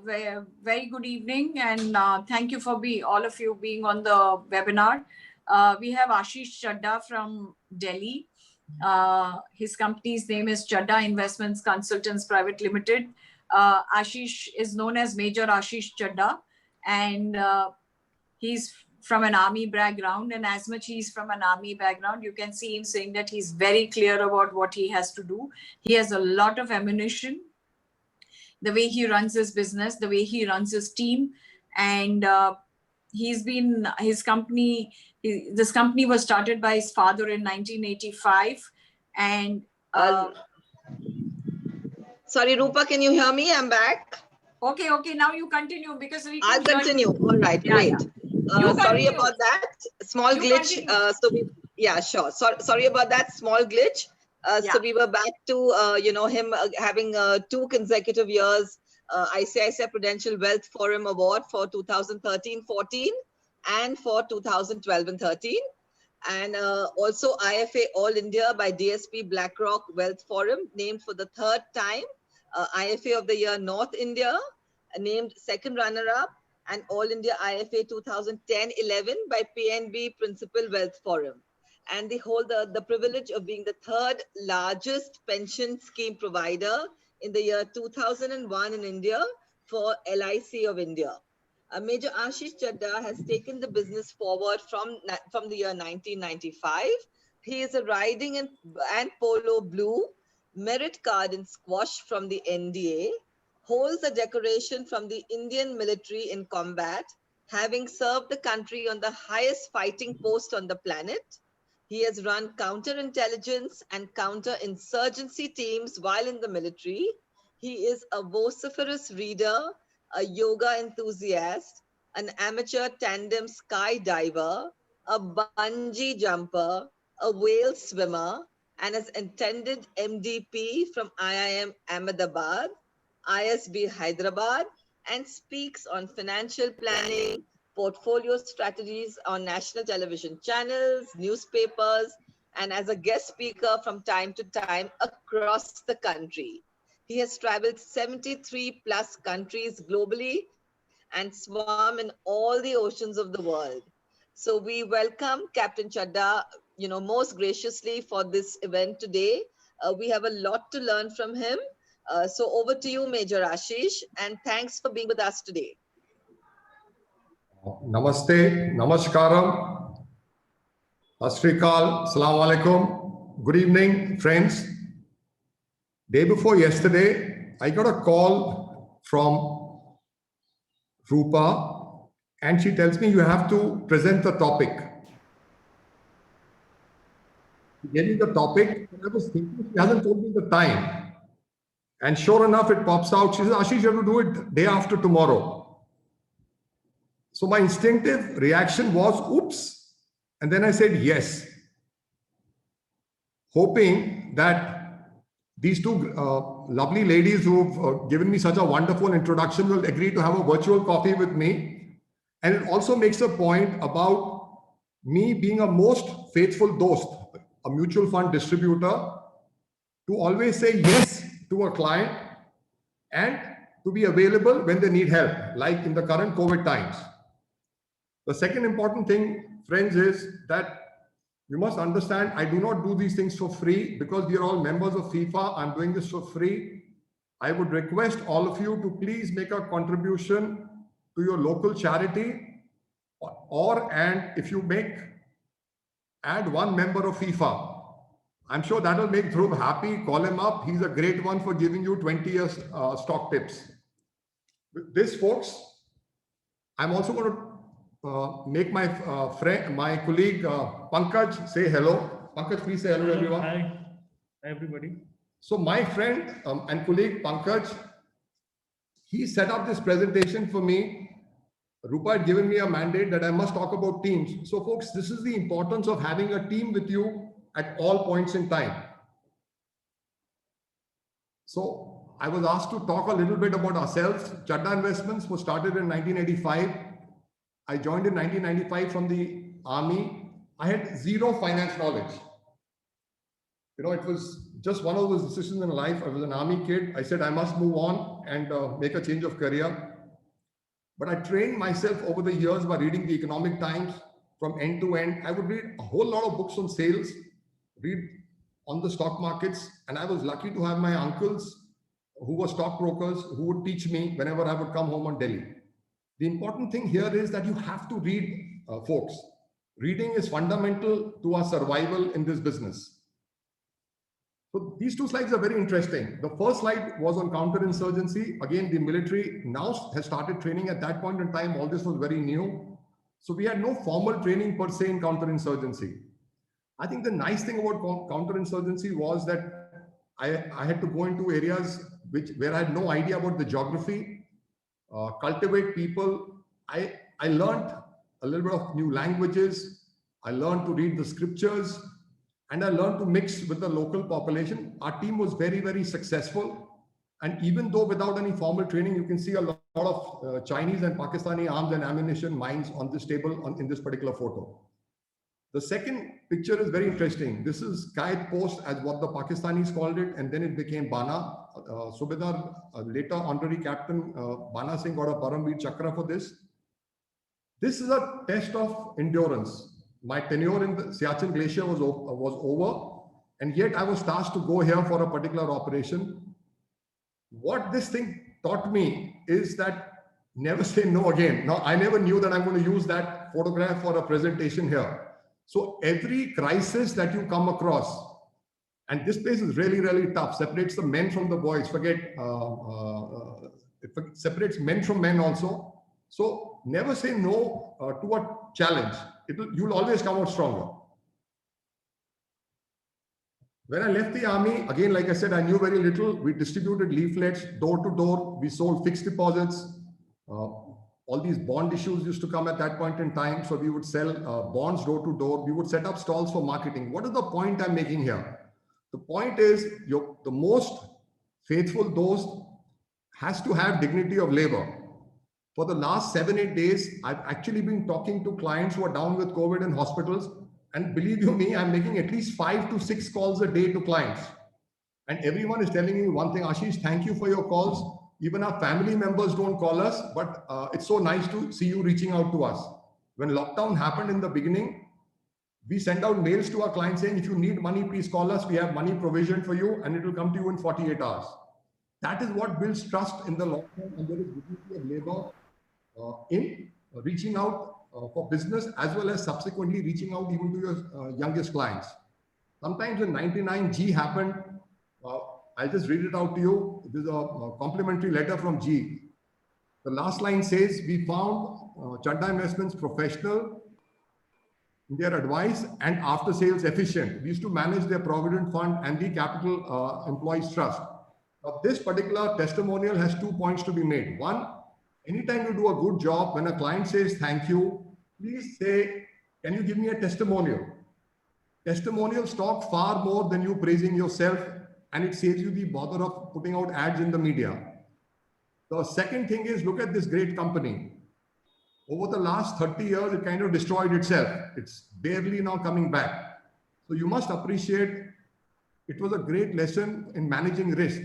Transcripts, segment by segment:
Very good evening, and thank you for all of you being on the webinar. We have Ashish Chadda from Delhi. His company's name is Chadda Investments Consultants Private Limited. Ashish is known as Major Ashish Chadda, and he's from an army background. And as much he's from an army background, you can see him saying that he's very clear about what he has to do. He has a lot of ammunition, the way he runs his business, the way he runs his team. And this company was started by his father in 1985. And sorry, Rupa, can you hear me? I'm back. Okay. Now you continue because I'll continue. All right, great. Sorry about that small glitch. Sure. Sorry about that small glitch. So we were back to him having 2 consecutive years ICICI Prudential Wealth Forum Award for 2013-14 and for 2012 and 13, and also IFA All India by DSP BlackRock Wealth Forum, named for the 3rd time IFA of the Year North India, named 2nd runner-up, and All India IFA 2010-11 by PNB Principal Wealth Forum. And they hold the privilege of being the 3rd largest pension scheme provider in the year 2001 in India for LIC of India. Major Ashish Chadda has taken the business forward from the year 1995. He is a riding and polo blue merit card in squash from the NDA, holds a decoration from the Indian military in combat, having served the country on the highest fighting post on the planet. He has run counterintelligence and counterinsurgency teams while in the military. He is a vociferous reader, a yoga enthusiast, an amateur tandem skydiver, a bungee jumper, a whale swimmer, and has attended MDP from IIM Ahmedabad, ISB Hyderabad, and speaks on financial planning, portfolio strategies on national television channels, newspapers, and as a guest speaker from time to time across the country. He has traveled 73 plus countries globally and swam in all the oceans of the world. So we welcome Captain Chadda, most graciously for this event today. We have a lot to learn from him. So over to you, Major Ashish, and thanks for being with us today. Namaste, Namaskaram, Asrikal, Assalamu Alaikum. Good evening, friends. Day before yesterday, I got a call from Rupa, and she tells me you have to present the topic. She gave me the topic, and I was thinking she hasn't told me the time. And sure enough, it pops out. She says, Ashish, you have to do it day after tomorrow. So my instinctive reaction was, oops. And then I said, yes. Hoping that these 2 lovely ladies who've given me such a wonderful introduction will agree to have a virtual coffee with me. And it also makes a point about me being a most faithful dost, a mutual fund distributor, to always say yes to a client and to be available when they need help, like in the current COVID times. The second important thing, friends, is that you must understand I do not do these things for free because we are all members of FIFA. I'm doing this for free. I would request all of you to please make a contribution to your local charity, and if you add 1 member of FIFA. I'm sure that will make Dhruv happy. Call him up. He's a great one for giving you 20 years stock tips. With this, folks, I'm also going to make my my colleague Pankaj say hello. Pankaj, please say hello to everyone. Hi, everybody. So my friend and colleague Pankaj, he set up this presentation for me. Rupa had given me a mandate that I must talk about teams. So folks, this is the importance of having a team with you at all points in time. So I was asked to talk a little bit about ourselves. Chadda Investments was started in 1985. I joined in 1995 from the army. I had zero finance knowledge. it was just one of those decisions in life. I was an army kid. I said, I must move on and make a change of career. But I trained myself over the years by reading the Economic Times from end to end. I would read a whole lot of books on sales, read on the stock markets. And I was lucky to have my uncles who were stockbrokers who would teach me whenever I would come home on Delhi. The important thing here is that you have to read, folks. Reading is fundamental to our survival in this business. So these two slides are very interesting. The first slide was on counterinsurgency. Again, the military now has started training. At that point in time, all this was very new. So we had no formal training per se in counterinsurgency. I think the nice thing about counterinsurgency was that I had to go into areas where I had no idea about the geography, cultivate people. I learned a little bit of new languages. I learned to read the scriptures, and I learned to mix with the local population. Our team was very, very successful. And even though without any formal training, you can see a lot of Chinese and Pakistani arms and ammunition mines on this table in this particular photo. The second picture is very interesting. This is Kayat Post, as what the Pakistanis called it, and then it became Bana. Subedar, later honorary captain Bana Singh, got a Paramveer Chakra for this. This is a test of endurance. My tenure in the Siachen Glacier was over, and yet I was tasked to go here for a particular operation. What this thing taught me is that never say no again. Now, I never knew that I'm going to use that photograph for a presentation here. So every crisis that you come across, and this place is really, really tough, separates the men from the boys. It separates men from men also. So never say no to a challenge. You'll always come out stronger. When I left the army, again, like I said, I knew very little. We distributed leaflets door to door. We sold fixed deposits. All these bond issues used to come at that point in time. So we would sell bonds door to door. We would set up stalls for marketing. What is the point I'm making here? The point is the most faithful dost has to have dignity of labor. For the last 7-8 days, I've actually been talking to clients who are down with COVID in hospitals. And believe you me, I'm making at least 5 to 6 calls a day to clients. And everyone is telling me one thing, Ashish, thank you for your calls. Even our family members don't call us, but it's so nice to see you reaching out to us. When lockdown happened in the beginning, we send out mails to our clients saying, if you need money, please call us. We have money provisioned for you and it will come to you in 48 hours. That is what builds trust in the long term, and there is dignity of labor in reaching out for business, as well as subsequently reaching out even to your youngest clients. Sometimes when 99G happened, I'll just read it out to you. This is a complimentary letter from G. The last line says, we found Chadda Investments professional in their advice and after sales efficient. We used to manage their provident fund and the capital employees trust. Now, this particular testimonial has 2 points to be made. One, anytime you do a good job, when a client says thank you, please say, can you give me a testimonial? Testimonials talk far more than you praising yourself, and it saves you the bother of putting out ads in the media. The second thing is, look at this great company. Over the last 30 years, it kind of destroyed itself. It's barely now coming back. So you must appreciate it was a great lesson in managing risk.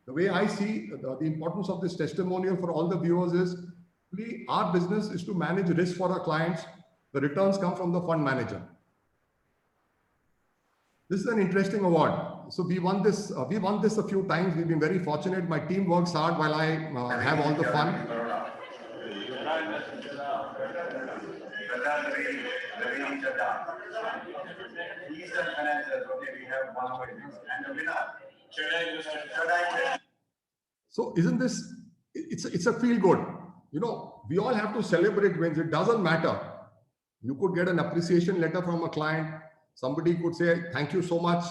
The way I see the importance of this testimonial for all the viewers is, our business is to manage risk for our clients. The returns come from the fund manager. This is an interesting award. So we won this a few times. We've been very fortunate. My team works hard while I have all the fun. So isn't this, it's a feel good. You know, we all have to celebrate wins. It doesn't matter. You could get an appreciation letter from a client. Somebody could say, thank you so much.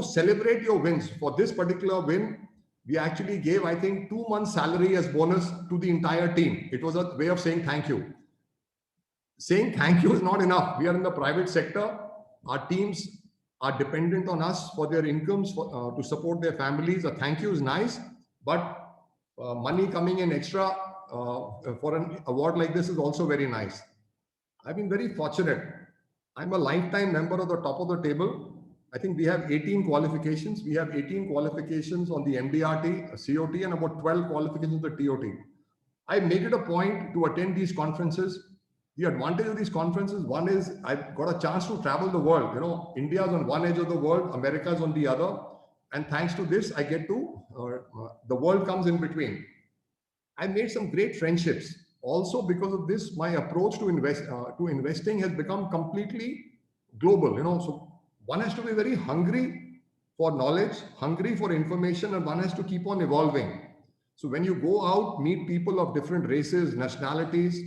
Celebrate your wins. For this particular win, we actually gave, I think, 2 months' salary as bonus to the entire team. It was a way of saying thank you. Saying thank you is not enough. We are in the private sector. Our teams are dependent on us for their incomes, to support their families. A thank you is nice, but money coming in extra for an award like this is also very nice. I've been very fortunate. I'm a lifetime member of the Top of the Table. I think we have 18 qualifications. We have 18 qualifications on the MDRT, COT, and about 12 qualifications on the TOT. I make it a point to attend these conferences. The advantage of these conferences, one is I've got a chance to travel the world. You know, India is on one edge of the world, America is on the other. And thanks to this, I get to, the world comes in between. I made some great friendships. Also, because of this, my approach to investing has become completely global. You know, so one has to be very hungry for knowledge, hungry for information, and one has to keep on evolving. So when you go out, meet people of different races, nationalities,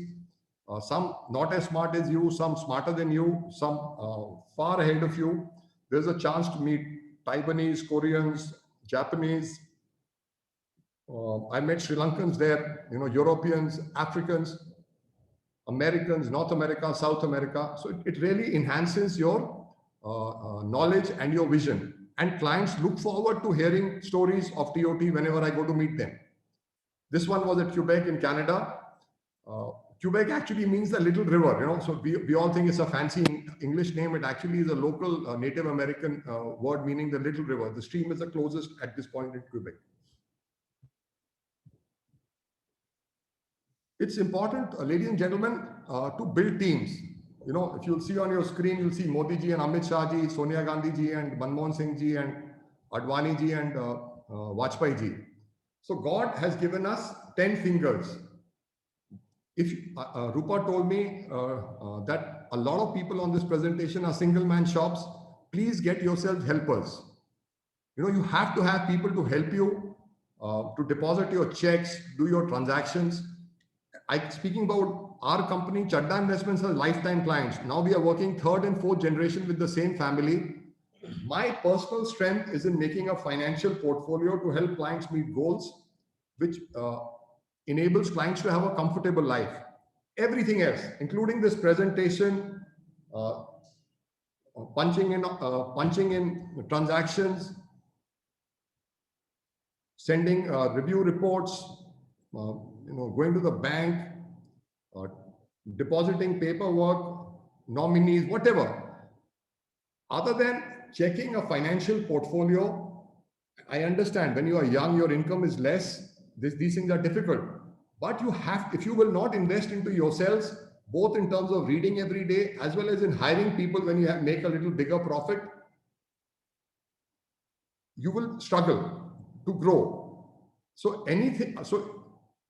some not as smart as you, some smarter than you, some far ahead of you. There's a chance to meet Taiwanese, Koreans, Japanese. I met Sri Lankans there, you know, Europeans, Africans, Americans, North America, South America. So it really enhances your knowledge and your vision. And clients look forward to hearing stories of TOT whenever I go to meet them. This one was at Quebec in Canada. Quebec actually means the little river, you know, so we all think it's a fancy English name. It actually is a local Native American word meaning the little river. The stream is the closest at this point in Quebec. It's important, ladies and gentlemen, to build teams. You know, if you'll see on your screen, you'll see Modi ji and Amit Shah ji, Sonia Gandhi ji and Manmohan Singh ji and Advani ji and Vajpayee ji. So God has given us 10 fingers. If Rupa told me that a lot of people on this presentation are single man shops, please get yourself helpers. You know, you have to have people to help you to deposit your checks, do your transactions. Speaking about our company, Chadda Investments are lifetime clients. Now we are working third and fourth generation with the same family. My personal strength is in making a financial portfolio to help clients meet goals, which enables clients to have a comfortable life. Everything else, including this presentation, punching in transactions, sending review reports, you know, going to the bank, depositing paperwork, nominees, whatever. Other than checking a financial portfolio, I understand when you are young, your income is less. These things are difficult. But you have, if you will not invest into yourselves, both in terms of reading every day, as well as in hiring people when you make a little bigger profit, you will struggle to grow. So anything, so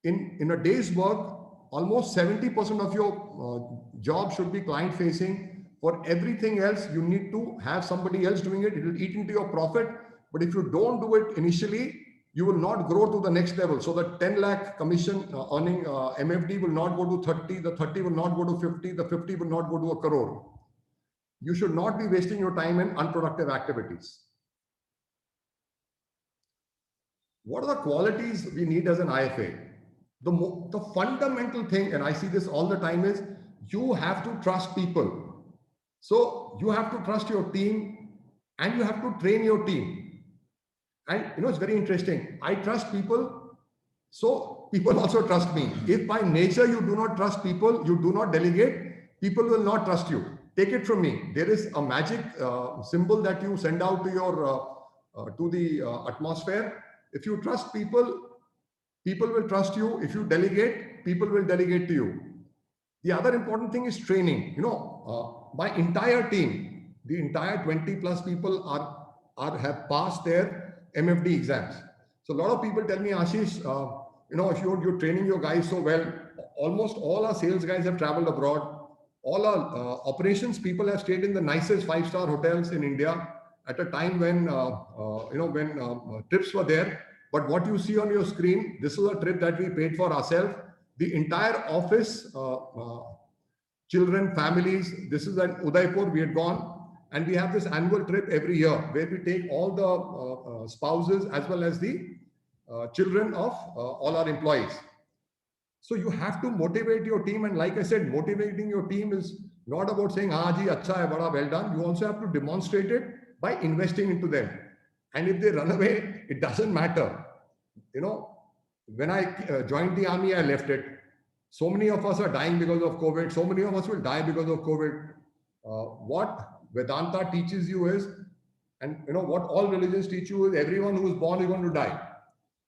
in a day's work, almost 70% of your job should be client facing. For everything else, you need to have somebody else doing it. It will eat into your profit. But if you don't do it initially, you will not grow to the next level. So the 10 lakh commission earning MFD will not go to 30, the 30 will not go to 50, the 50 will not go to a crore. You should not be wasting your time in unproductive activities. What are the qualities we need as an IFA? The fundamental thing, and I see this all the time, is you have to trust people. So you have to trust your team and you have to train your team. And you know, it's very interesting. I trust people, so people also trust me. If by nature you do not trust people, you do not delegate, people will not trust you. Take it from me. There is a magic symbol that you send out to your to the atmosphere. If you trust people, people will trust you. If you delegate, people will delegate to you. The other important thing is training. You know, my entire team, the entire 20 plus people have passed their MFD exams. So a lot of people tell me, Ashish, you know, if you're training your guys so well, almost all our sales guys have traveled abroad. All our operations people have stayed in the nicest 5-star hotels in India at a time when, you know, when trips were there. But what you see on your screen, this is a trip that we paid for ourselves. The entire office, children, families, this is at Udaipur, we had gone. And we have this annual trip every year where we take all the spouses as well as the children of all our employees. So you have to motivate your team. And like I said, motivating your team is not about saying, "Ah, ji, acha hai, bada, well done." You also have to demonstrate it by investing into them. And if they run away, it doesn't matter. You know, when I joined the army, I left it. So many of us are dying because of COVID. So many of us will die because of COVID. What Vedanta teaches you is And what all religions teach you is everyone who is born is going to die.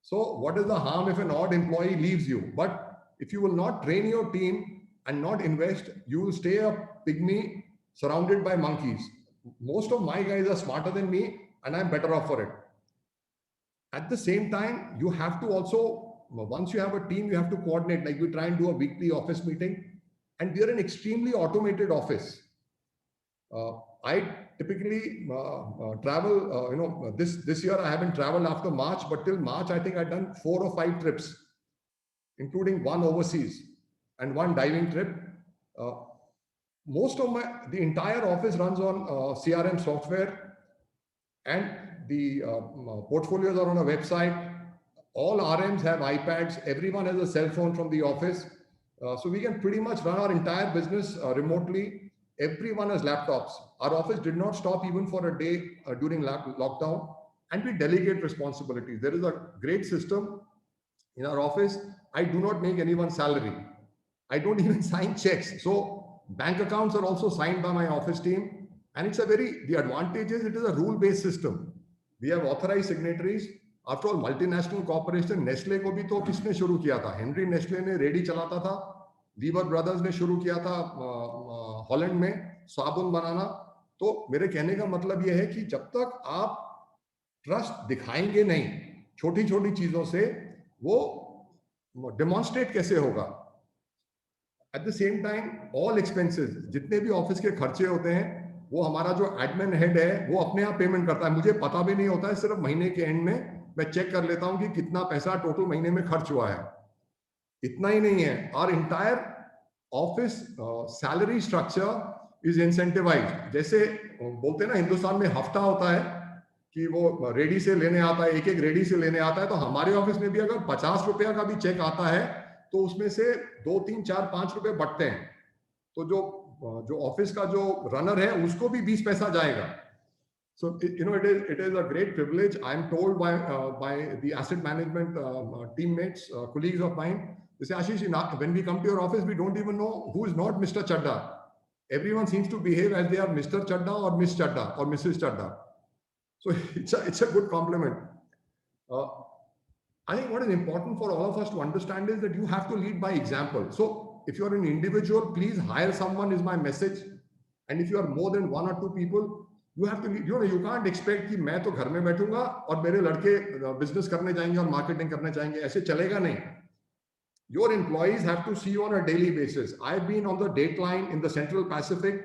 So what is the harm if an odd employee leaves you? But if you will not train your team and not invest, you will stay a pygmy surrounded by monkeys. Most of my guys are smarter than me and I'm better off for it. At the same time, you have to also, once you have a team, you have to coordinate. Like we try and do a weekly office meeting, and we are an extremely automated office. I typically travel, this year I haven't traveled after March, but till March, I think I've done 4 or 5 trips, including one overseas and one diving trip. Most of the entire office runs on CRM software, and the portfolios are on a website. All RMs have iPads. Everyone has a cell phone from the office. So we can pretty much run our entire business remotely. Everyone has laptops. Our office did not stop even for a day during lockdown, and we delegate responsibilities. There is a great system in our office. I do not make anyone's salary. I don't even sign checks. So bank accounts are also signed by my office team. And it's the advantage is it is a rule-based system. We have authorized signatories. After all, multinational corporation, Nestle को भी तो किसने शुरू किया था? Henry Nestle ने ready चलाता था. Weaver Brothers ने शुरू किया था हॉलैंड में साबुन बनाना. तो मेरे कहने का मतलब यह है कि जब तक आप ट्रस्ट दिखाएंगे नहीं, छोटी छोटी चीजों से वो डेमोन्स्ट्रेट कैसे होगा? At the same time all expenses, जितने भी ऑफिस के खर्चे होते हैं, वो हमारा जो एडमिन हेड है वो अपने आप पेमेंट करता है. मुझे पता भी नहीं होता है, सिर्फ महीने के एंड में मैं चेक कर लेता हूं कि कितना पैसा टोटल महीने में खर्च हुआ है. इतना ही नहीं है, our entire office salary structure is incentivized. जैसे बोलते हैं ना, हिंदुस्तान में हफ्ता होता है कि वो रेडी से लेने आता है, एक एक रेडी से लेने आता है. तो हमारे ऑफिस में भी अगर 50 रुपया का भी चेक आता है तो उसमें से 2, 3, 4, 5 रुपए बटते हैं. तो जो ऑफिस का जो रनर है उसको भी 20 पैसा जाएगा. So it is a great privilege. I am told by the asset management teammates, colleagues of mine. They say, Ashish, when we come to your office, we don't even know who is not Mr. Chadda. Everyone seems to behave as they are Mr. Chadda or Miss Chadda or Mrs. Chadda. So it's a good compliment. I think what is important for all of us to understand is that you have to lead by example. So if you are an individual, please hire someone is my message. And if you are more than 1 or 2 people, you have to lead. You can't expect कि मैं तो घर में बैठूंगा और मेरे लड़के business करने जाएंगे और मार्केटिंग करने जाएंगे. ऐसे चलेगा नहीं. Your employees have to see you on a daily basis. I've been on the date line in the Central Pacific.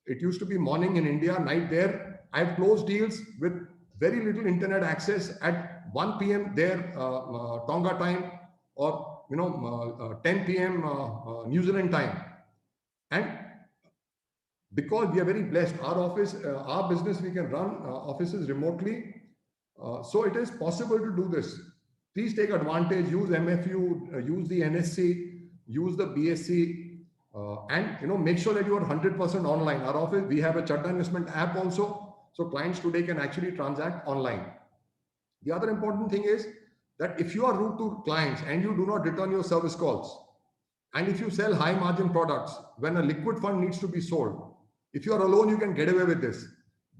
It used to be morning in India, night there. I've closed deals with very little internet access at 1 p.m. there, Tonga time, or 10 p.m. New Zealand time. And because we are very blessed, our business, we can run offices remotely. So it is possible to do this. Please take advantage, use MFU, use the NSC, use the BSc, and make sure that you are 100% online. Our office, we have a Chadda Investment app also. So clients today can actually transact online. The other important thing is that if you are rude to clients and you do not return your service calls, and if you sell high margin products when a liquid fund needs to be sold, if you are alone, you can get away with this.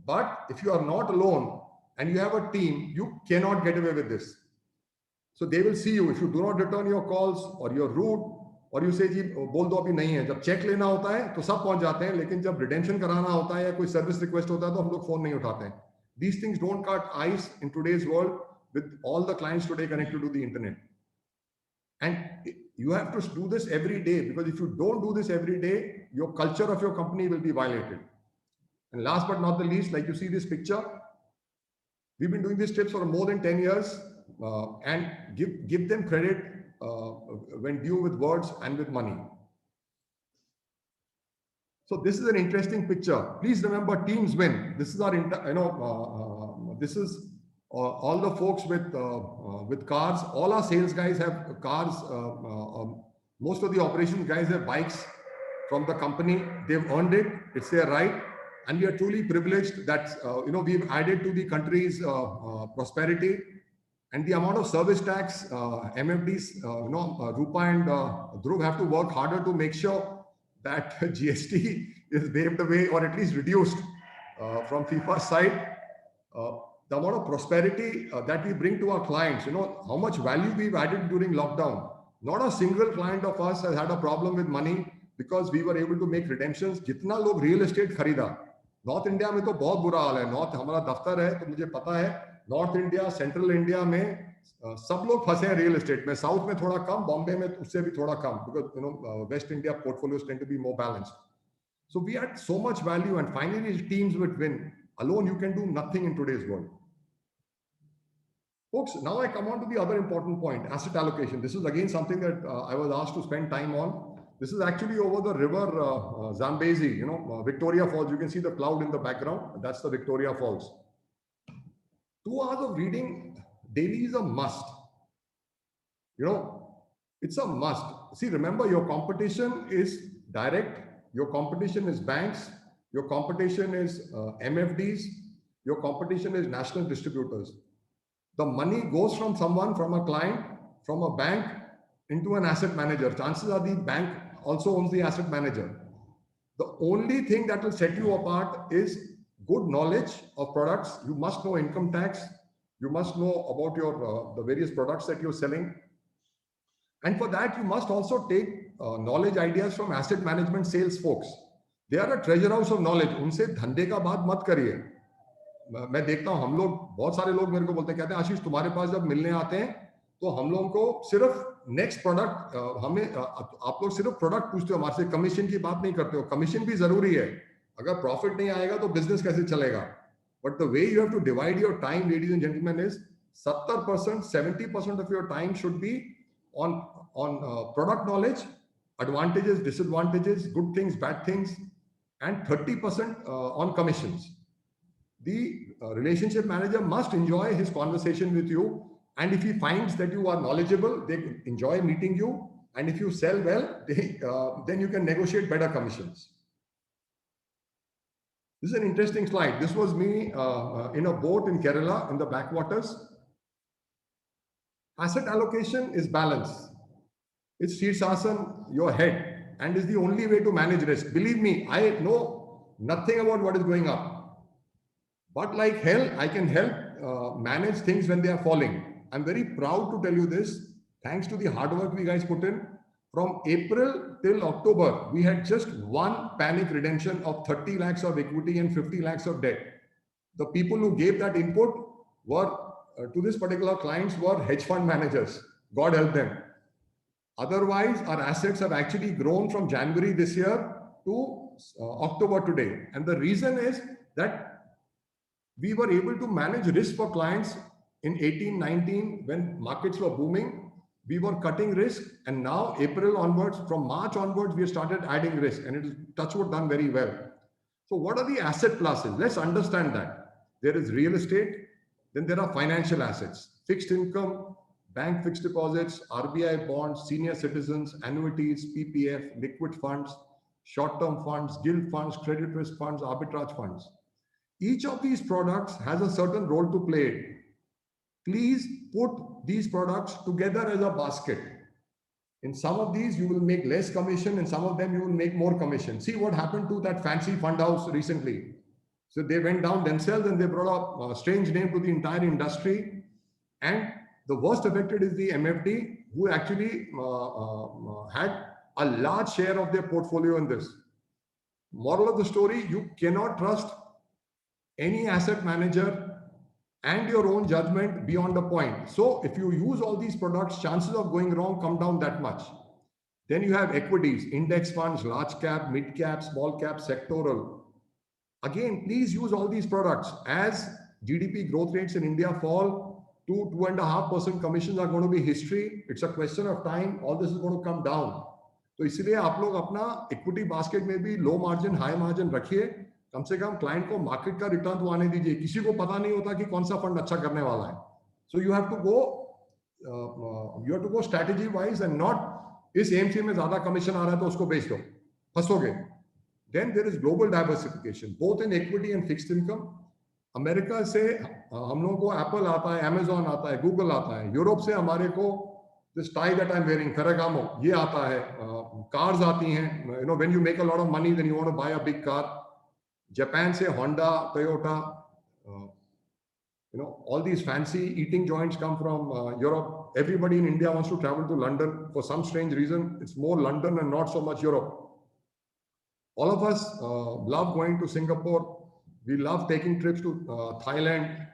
But if you are not alone and you have a team, you cannot get away with this. So they will see you. If you do not return your calls or you're rude or you say जी बोल दो अभी नहीं है. जब check लेना होता है तो सब पहुंच जाते हैं, लेकिन जब रिडेम्पशन कराना होता है या कोई सर्विस रिक्वेस्ट होता है तो हम लोग फोन नहीं उठाते हैं. These things don't cut ice in today's world with all the clients today connected to the internet. And you have to do this every day, because if you don't do this every day, your culture of your company will be violated. And last but not the least, like you see this picture, we've been doing these trips for more than 10 years, and give them credit when due with words and with money. So this is an interesting picture. Please remember, teams win. This is our, this is all the folks with cars. All our sales guys have cars. Most of the operations guys have bikes from the company. They've earned it. It's their right. And we are truly privileged that, we've added to the country's prosperity. And the amount of service tax, MFDs, Rupa and Dhruv have to work harder to make sure that GST is waved away or at least reduced from FIFA's side. the amount of prosperity that we bring to our clients, how much value we've added during lockdown. Not a single client of us has had a problem with money because we were able to make redemptions. जितना लोग real estate खरीदा, north India में तो बहुत बुरा हाल है. North हमारा दफ्तर है तो मुझे पता है, नॉर्थ इंडिया, सेंट्रल इंडिया में सब लोग फंसे हैं रियल एस्टेट में. साउथ में थोड़ा कम, बॉम्बे में उससे भी थोड़ा कम, because west India portfolios tend to be more balanced. So we had so much value, and finally teams would win. Alone you can do nothing in today's world. Folks, now I come on to the other important point, asset allocation. This is again something that I was asked to spend time on. This is actually over the river Zambezi, Victoria Falls. You can see the cloud in the background. That's the Victoria Falls. 2 hours of reading daily is a must. It's a must. See, remember, your competition is direct. Your competition is banks. Your competition is MFDs. Your competition is national distributors. The money goes from someone, from a client, from a bank into an asset manager. Chances are the bank also owns the asset manager. The only thing that will set you apart is good knowledge of products. You must know income tax. You must know about your the various products that you're selling. And for that, you must also take knowledge ideas from asset management sales folks. They are a treasure house of knowledge. उनसे धंधे का बात मत करिए. मैं देखता हूँ, हम लोग, बहुत सारे लोग मेरे को बोलते हैं, कहते हैं आशीष तुम्हारे पास जब मिलने आते हैं तो हम लोगों को सिर्फ नेक्स्ट प्रोडक्ट, हमें आप लोग सिर्फ प्रोडक्ट पूछते हो, हमारे से कमीशन की बात नहीं करते हो. कमीशन भी जरूरी है. अगर प्रॉफिट नहीं आएगा तो बिजनेस कैसे चलेगा? But the way you have to divide your time, ladies and gentleman, is 70%, 70% of your time should be on product knowledge, advantages, disadvantages, good things, bad things, and 30% on commissions. The relationship manager must enjoy his conversation with you, and if he finds that you are knowledgeable, they enjoy meeting you, and if you sell well, then you can negotiate better commissions. This is an interesting slide. This was me in a boat in Kerala in the backwaters. Asset allocation is balance. It's Shirshasan, your head, and is the only way to manage risk. Believe me, I know nothing about what is going up. But like hell, I can help manage things when they are falling. I'm very proud to tell you this. Thanks to the hard work we guys put in. From April till October, we had just one panic redemption of 30 lakhs of equity and 50 lakhs of debt. The people who gave that input were to this particular clients were hedge fund managers. God help them. Otherwise, our assets have actually grown from January this year to October today. And the reason is that we were able to manage risk for clients in 18, 19, when markets were booming. We were cutting risk, and now April onwards, from March onwards, we started adding risk, and it is touchwood done very well. So what are the asset classes? Let's understand that. There is real estate. Then there are financial assets, fixed income, bank fixed deposits, RBI bonds, senior citizens, annuities, PPF, liquid funds, short-term funds, gilt funds, credit risk funds, arbitrage funds. Each of these products has a certain role to play. Please put these products together as a basket. In some of these, you will make less commission. In some of them, you will make more commission. See what happened to that fancy fund house recently. So they went down themselves and they brought a strange name to the entire industry. And the worst affected is the MFD, who actually had a large share of their portfolio in this. Moral of the story, you cannot trust any asset manager and your own judgment beyond a point. So if you use all these products, chances of going wrong come down that much. Then you have equities, index funds, large cap, mid cap, small cap, sectoral. Again, please use all these products. As GDP growth rates in India fall to 2.5%, commissions are going to be history. It's a question of time. All this is going to come down. तो इसलिए आप लोग अपना equity basket में भी low margin, high margin रखिए. कम से कम client को मार्केट का रिटर्न तो आने दीजिए. किसी को पता नहीं होता कि कौन सा फंड अच्छा करने वाला है. So you have to go strategy wise and not इस AMC में ज्यादा कमीशन आ रहा है तो उसको बेच दो, फंसोगे. Then there is global diversification, both in equity and fixed income. America से हम लोगों को एप्पल आता है, Amazon आता है, Google आता है. यूरोप से हमारे को this tie that I'm wearing, Ferragamo, ये आता है. Cars आती हैं. When you make a lot of money, then you want to buy a big car. Japan से Honda, Toyota, all these fancy eating joints come from Europe. Everybody in India wants to travel to London. For some strange reason, it's more London and not so much Europe. All of us love going to Singapore. We love taking trips to Thailand.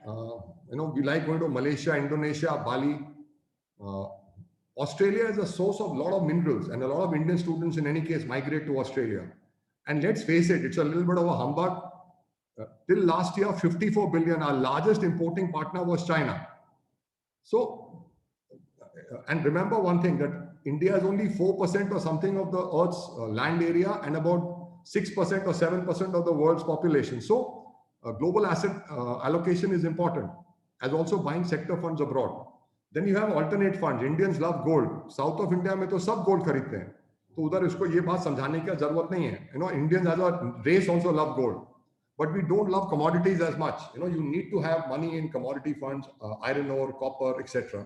We like going to Malaysia, Indonesia, Bali. Australia is a source of a lot of minerals, and a lot of Indian students, in any case, migrate to Australia. And let's face it, it's a little bit of a humbug. Till last year, 54 billion, our largest importing partner was China. So, and remember one thing, that India is only 4% or something of the Earth's land area and about 6% or 7% of the world's population. So, global asset allocation is important, as also buying sector funds abroad. Then you have alternate funds. Indians love gold. South of India में तो सब gold खरीदते हैं. तो उधर इसको ये बात समझाने की जरूरत नहीं है. Indians as a race also love gold, but we don't love commodities as much. You need to have money in commodity funds, iron ore, copper, etc.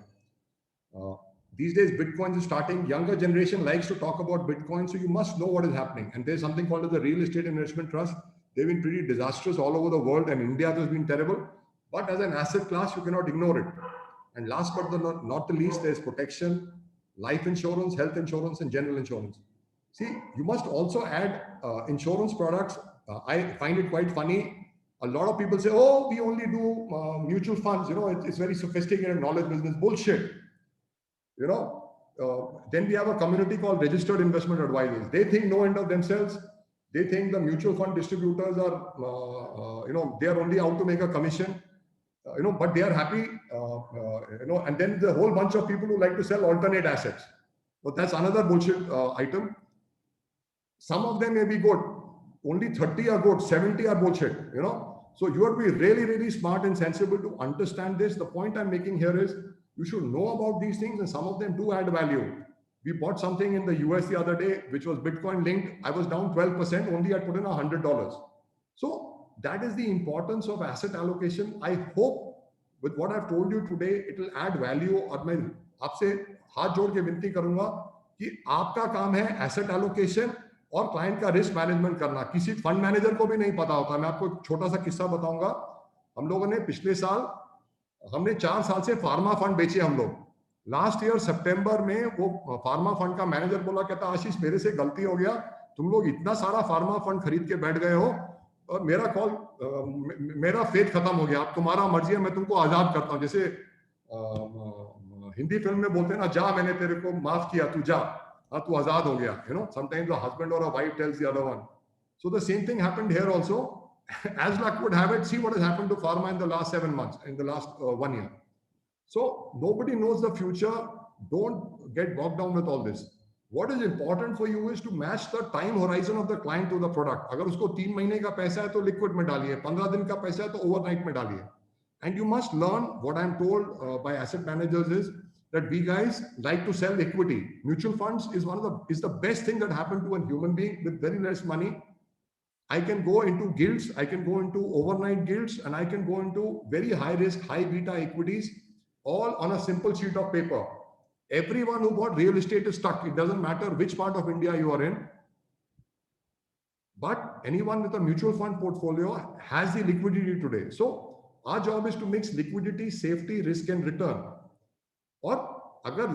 These days, Bitcoin is starting. Younger generation likes to talk about Bitcoin, so you must know what is happening. And there's something called the Real Estate Investment Trust. They've been pretty disastrous all over the world, and India has been terrible. But as an asset class, you cannot ignore it. And last but not the least, there's protection, life insurance, health insurance, and general insurance. See, you must also add insurance products. I find it quite funny. A lot of people say, oh, we only do mutual funds. It's very sophisticated knowledge business. Bullshit. Then we have a community called registered investment advisors. They think no end of themselves. They think the mutual fund distributors are, they are only out to make a commission. But they are happy, and then the whole bunch of people who like to sell alternate assets. But that's another bullshit item. Some of them may be good. Only 30 are good, 70 are bullshit, So you have to be really, really smart and sensible to understand this. The point I'm making here is you should know about these things, and some of them do add value. We bought something in the US the other day, which was Bitcoin linked. I was down 12%, only I put in $100. So that is the importance of asset allocation. I hope with what I've told you today, it will add value. और मैं आपसे हाथ जोड़ के विनती करूंगा कि आपका काम है asset allocation और client का risk management करना. किसी fund manager को भी नहीं पता होता. मैं आपको एक छोटा सा किस्सा बताऊंगा. हम लोगों ने पिछले साल, हमने 4 साल से फार्मा फंड बेचे हम लोग. लास्ट ईयर सितंबर में वो फार्मा फंड का मैनेजर बोला, कहता आशीष मेरे से गलती हो गया, तुम लोग इतना सारा फार्मा फंड खरीद के बैठ गए हो और मेरा फेथ खत्म हो गया, अब तुम्हारा मर्जी है, मैं तुमको आजाद करता हूं. जैसे हिंदी फिल्म में बोलते हैं ना, जा मैंने तेरे को माफ किया, तू जा, हाँ तू आजाद हो गया. Sometimes a husband or a wife tells the other one. So the same thing happened here also. As luck would have it, see what has happened to pharma in the last 7 months, in the last 1 year. So nobody knows the future. Don't get bogged down with all this. What is important for you is to match the time horizon of the client to the product. अगर उसको 3 महीने का पैसा है तो liquid में डालिए, 15 दिन का पैसा है तो overnight में डालिए. And you must learn, what I'm told by asset managers is that we guys like to sell equity. Mutual funds is the best thing that happened to a human being with very less money. I can go into gilts, I can go into overnight gilts, and I can go into very high risk, high beta equities, all on a simple sheet of paper. Everyone who bought real estate is stuck. It doesn't matter which part of India you are in. But anyone with a mutual fund portfolio has the liquidity today. So our job is to mix liquidity, safety, risk and return. और अगर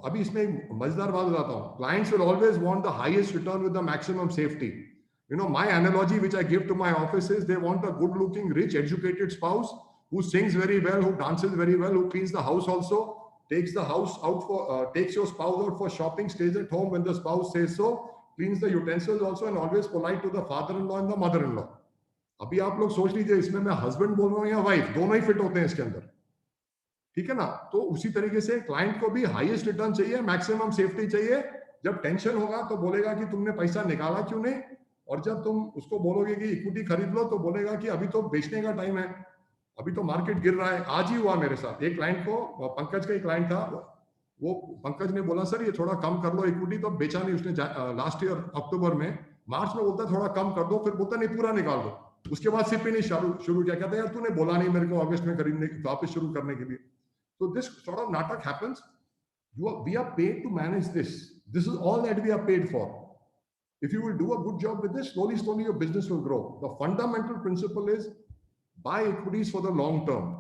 अभी इसमें मजेदार बात बताता हूँ, clients will always want the highest return with the maximum safety. My analogy which I give to my office is they want a good-looking, rich, educated spouse who sings very well, who dances very well, who cleans the house also, takes the house out for, takes your spouse out for shopping, stays at home when the spouse says so, cleans the utensils also, and always polite to the father-in-law and the mother-in-law. अभी आप लोग सोच लीजिए, इसमें मैं husband बोल रहा हूँ या wife, दोनों ही fit होते हैं इसके अंदर. ठीक है ना? तो उसी तरीके से क्लाइंट को भी हाईएस्ट रिटर्न चाहिए, मैक्सिमम सेफ्टी चाहिए. जब टेंशन होगा तो बोलेगा कि तुमने पैसा निकाला क्यों नहीं, और जब तुम उसको बोलोगे कि इक्विटी खरीद लो तो बोलेगा कि अभी तो बेचने का टाइम है, अभी तो मार्केट गिर रहा है. आज ही हुआ मेरे साथ, एक क्लाइंट को, पंकज का एक क्लाइंट था, वो पंकज ने बोला सर ये थोड़ा कम कर लो इक्विटी, तो बेचा नहीं उसने लास्ट ईयर अक्टूबर में. मार्च में बोलता थोड़ा कम कर दो, फिर बोलता नहीं पूरा निकाल दो. उसके बाद सिर्फ ही नहीं शुरू किया, कहता यार तूने बोला नहीं मेरे को अगस्त में खरीदने वापस शुरू करने के लिए. So this sort of natak happens. We are paid to manage this. This is all that we are paid for. If you will do a good job with this, slowly your business will grow. The fundamental principle is buy equities for the long term.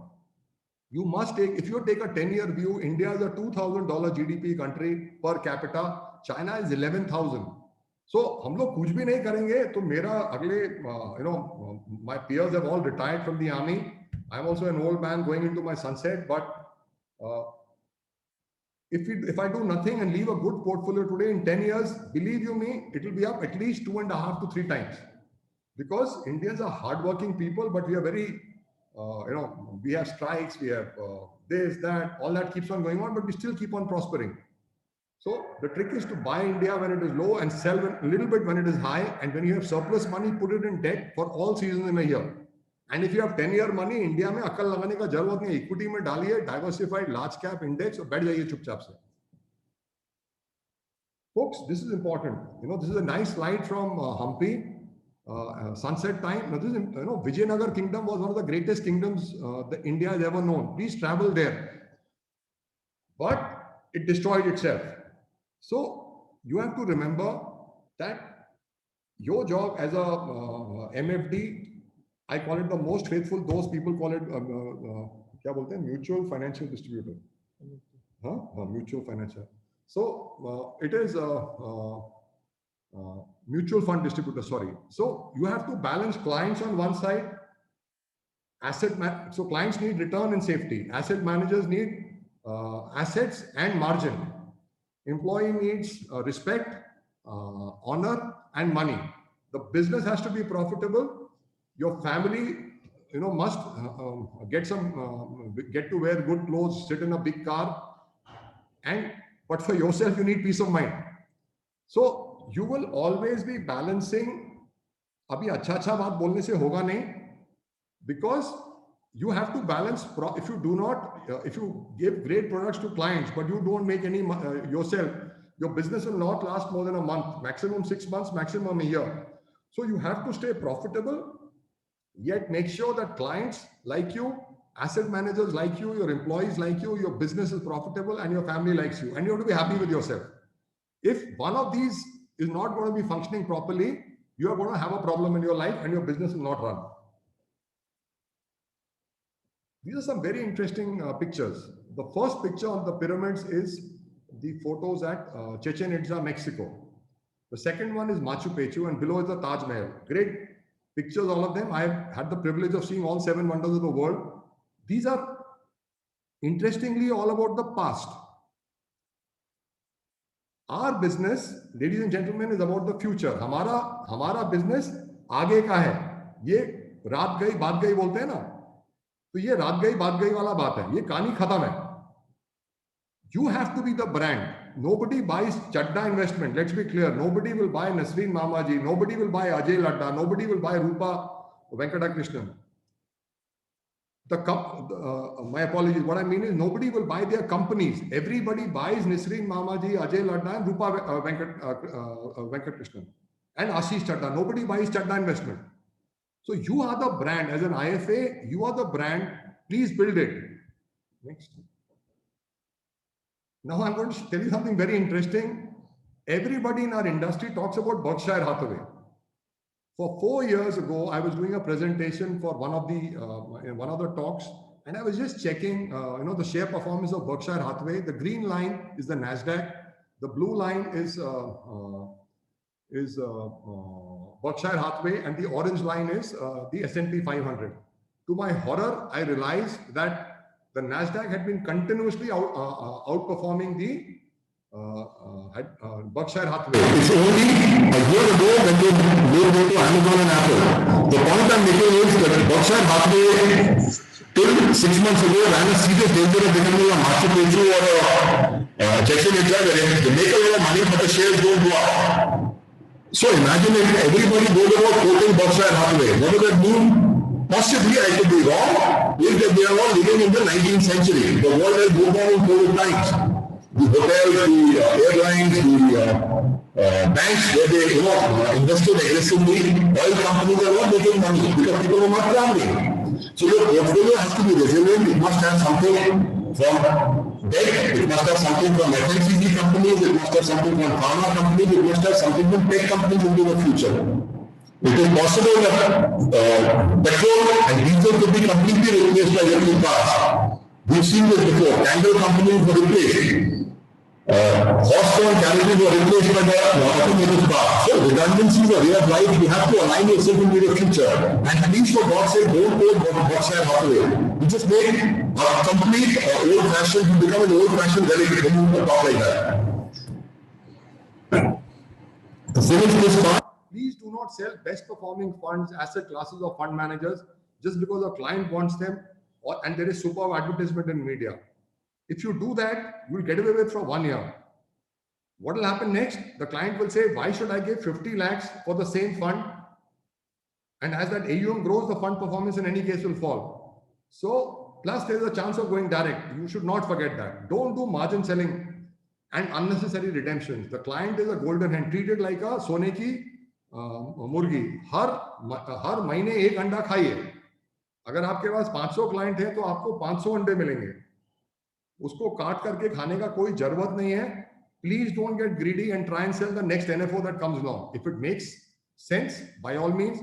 You must take, if you take a 10-year view, India is a $2,000 GDP country per capita. China is 11,000. So, हम लोग कुछ भी नहीं करेंगे तो मेरा अगले, my peers have all retired from the army. I'm also an old man going into my sunset. But if I do nothing and leave a good portfolio today, in 10 years, believe you me, it will be up at least 2.5 to 3 times. Because Indians are hardworking people, but we are very, we have strikes, we have this, that, all that keeps on going on, but we still keep on prospering. So the trick is to buy India when it is low and sell a little bit when it is high. And when you have surplus money, put it in debt for all seasons in a year. And if you have 10-year money, India में अक्ल लगाने का जरूरत नहीं, equity में डालिए, diversified large cap index और बैठ जाइए चुपचाप से. Folks, this is important. This is a nice slide from Hampi. Sunset time. Now, this is, Vijayanagar kingdom was one of the greatest kingdoms that India has ever known. Please travel there. But it destroyed itself. So you have to remember that your job as a MFD, I call it the most faithful. Those people call it क्या बोलते हैं? Mutual financial distributor. Mutual financial. So it is mutual fund distributor, sorry. So you have to balance clients on one side, so clients need return and safety. Asset managers need assets and margin. Employee needs respect, honor, and money. The business has to be profitable. Your family, must get to wear good clothes, sit in a big car, but for yourself, you need peace of mind. So you will always be balancing. Abhi अच्छा बात बोलने से होगा नहीं, because you have to balance. If you give great products to clients, but you don't make any yourself, your business will not last more than a month, maximum 6 months, maximum a year. So you have to stay profitable, yet make sure that clients like you, asset managers like you, your employees like you, your business is profitable, and your family likes you, and you have to be happy with yourself. If one of these is not going to be functioning properly, you are going to have a problem in your life and your business will not run. These are some very interesting pictures. The first picture on the pyramids is the photos at Chichen Itza, Mexico. The second one is Machu Picchu, and below is the Taj Mahal. Great pictures, all of them. I have had the privilege of seeing all 7 wonders of the world. These are interestingly all about the past. Our business, ladies and gentlemen, is about the future. हमारा business आगे का है. ये रात गई बात गई बोलते हैं ना, तो ये रात गई बात गई वाला बात है. ये कहानी खत्म है. You have to be the brand. Nobody buys Chadda investment. Let's be clear. Nobody will buy Nasreen Mamaji. Nobody will buy Ajay Ladda. Nobody will buy Rupa Venkatakrishnan. My apologies. What I mean is nobody will buy their companies. Everybody buys Nasreen Mamaji, Ajay Ladda, and Rupa Venkatakrishnan and Ashish Chadda. Nobody buys Chadda investment. So you are the brand. As an IFA, you are the brand. Please build it. Next. Now I'm going to tell you something very interesting. Everybody in our industry talks about Berkshire Hathaway. For 4 years ago, I was doing a presentation for one of the talks, and I was just checking, the share performance of Berkshire Hathaway. The green line is the Nasdaq. The blue line is Berkshire Hathaway, and the orange line is the S&P 500. To my horror, I realized that the Nasdaq had been continuously outperforming the Berkshire Hathaway. It's only a year ago when they moved over to Amazon and Apple. The point I'm making is that Berkshire Hathaway, till 6 months ago, ran a serious danger of becoming a Machu Picchu or a Chichen Itza, where they make a lot of money, but the shares don't go up. So imagine if everybody goes about quoting Berkshire Hathaway. What does that mean? Possibly, I could be wrong, is that they are all living in the 19th century. The world has moved on in COVID times. The hotels, the airlines, the banks where they invested aggressively, oil companies are not making money because people are not traveling. So your portfolio has to be resilient. It must have something from debt, it must have something from FMCG companies, it must have something from pharma companies, it must have something from tech companies into the future. It is possible that petrol and diesel could be completely replaced by electric cars. We've seen this before. Tanker companies were replaced. Horse-drawn carriages were replaced by the automated car. So redundancies are way of life. You have to align yourself into the future. And please, for God's sake, don't code Berkshire Hathaway. You just make a complete old-fashioned, you become an old-fashioned relic when you talk like that. To finish this part, please do not sell best performing funds, asset classes or fund managers just because a client wants them and there is superb advertisement in media. If you do that, you will get away with for 1 year. What will happen next? The client will say, why should I give 50 lakhs for the same fund? And as that AUM grows, the fund performance in any case will fall. So, plus there is a chance of going direct. You should not forget that. Don't do margin selling and unnecessary redemptions. The client is a golden hen. Treat it like a सोने की मुर्गी. हर महीने एक अंडा खाइए. अगर आपके पास 500 client है तो आपको 500 अंडे मिलेंगे. उसको काट करके खाने का कोई जरूरत नहीं है. Please don't get greedy and try and sell the next NFO that comes along. If it makes sense, by all means,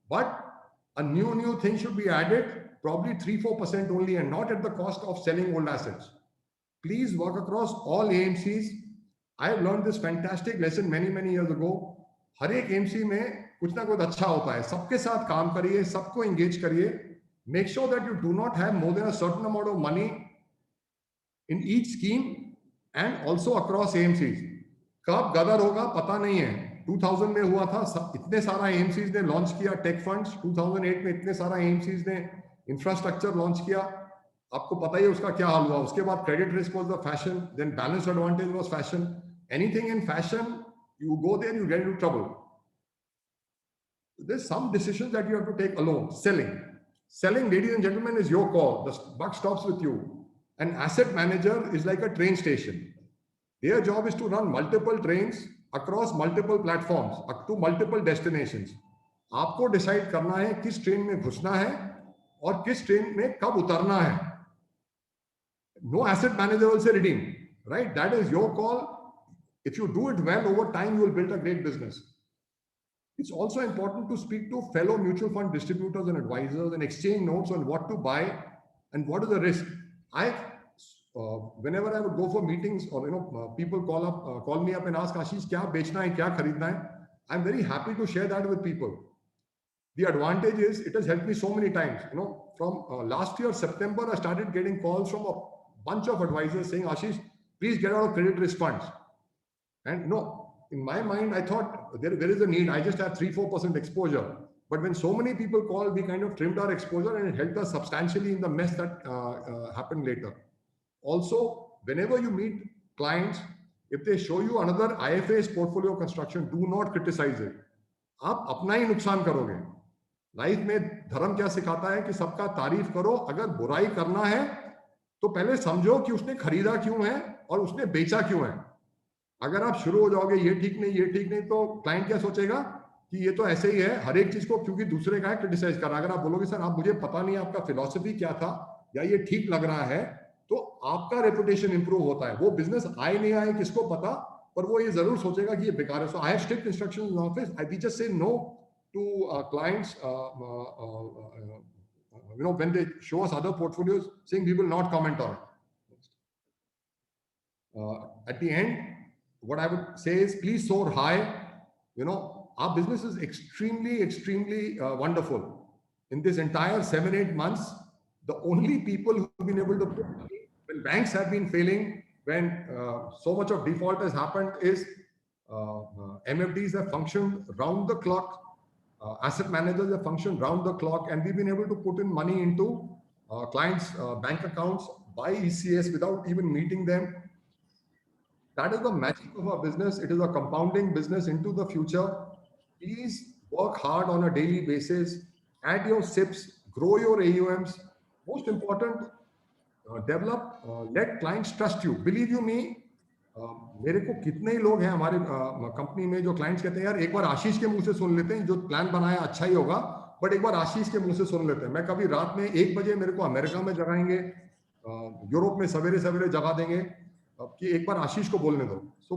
but a new thing should be added, probably 3-4% only, and not at the cost of selling old assets. Please work across all AMCs. I have learned this fantastic lesson many years ago. हर एक AMC में कुछ ना कुछ अच्छा होता है. सबके साथ काम करिए, सबको engage करिए. Make sure that you do not have more than a certain amount of money in each scheme and also across AMCs. कब गदर होगा पता नहीं है. 2000 में हुआ था, इतने सारा AMCs ने लॉन्च किया टेक फंड्स. 2008 में इतने सारा AMCs ने इंफ्रास्ट्रक्चर लॉन्च किया. आपको पता ही है उसका क्या हाल हुआ. उसके बाद credit risk was the fashion, then balance advantage was fashion. Anything in fashion, you go there, you get into trouble. There's some decisions that you have to take alone. Selling, ladies and gentlemen, is your call. The buck stops with you. An asset manager is like a train station. Their job is to run multiple trains across multiple platforms to multiple destinations. आपको decide करना है किस train में घुसना है और किस train में कब उतरना है. No asset manager will say redeem, right? That is your call. If you do it well over time, you will build a great business. It's also important to speak to fellow mutual fund distributors and advisors and exchange notes on what to buy and what is the risk. Whenever I would go for meetings or people call me up and ask, Ashish, क्या बेचना है, क्या खरीदना है? I'm very happy to share that with people. The advantage is it has helped me so many times. From last year September, I started getting calls from a bunch of advisors saying, Ashish, please get out of credit risk funds. And in my mind, I thought there is a need. I just have 3-4% exposure. But when so many people called, we kind of trimmed our exposure and it helped us substantially in the mess that happened later. Also, whenever you meet clients, if they show you another IFA's portfolio construction, do not criticize it. आप अपना ही नुकसान करोगे. Life में धर्म क्या सिखाता है कि सबका तारीफ करो. अगर बुराई करना है तो पहले समझो कि उसने खरीदा क्यों है और उसने बेचा क्यों है. अगर आप शुरू हो जाओगे ये ठीक नहीं, तो क्लाइंट क्या सोचेगा कि ये तो ऐसे ही है, हर एक चीज को क्योंकि दूसरे का है क्रिटिसाइज कर रहा है. अगर आप बोलोगे सर आप मुझे पता नहीं आपका फिलॉसफी क्या था या ये ठीक लग रहा है, तो आपका रेपुटेशन इंप्रूव होता है. वो बिजनेस आए नहीं आए किसको पता, पर वो ये जरूर सोचेगा कि ये बेकार है. So I have strict instructions in office. We just say no to clients when they show us other portfolios, saying we will not comment on it. At the end, what I would say is please soar high. Our business is extremely wonderful. In this entire 7-8 months, the only people who've been able to put money when banks have been failing, when so much of default has happened, is MFDs have functioned round the clock. Asset managers have functioned round the clock, and we've been able to put in money into clients' bank accounts by ECS without even meeting them. That is the magic of our business. It is a compounding business into the future. Please work hard on a daily basis. Add your SIPs, grow your AUMs. Most important, develop, let clients trust you. Believe you me, मेरे को कितने ही लोग हैं हमारे company में जो clients कहते हैं यार एक बार आशीष के मुंह से सुन लेते हैं, जो प्लान बनाया अच्छा ही होगा, बट एक बार आशीष के मुंह से सुन लेते हैं. मैं कभी रात में 1 बजे मेरे को अमेरिका में जगाएंगे, यूरोप में सवेरे जगा देंगे कि एक बार आशीष को बोलने दो. So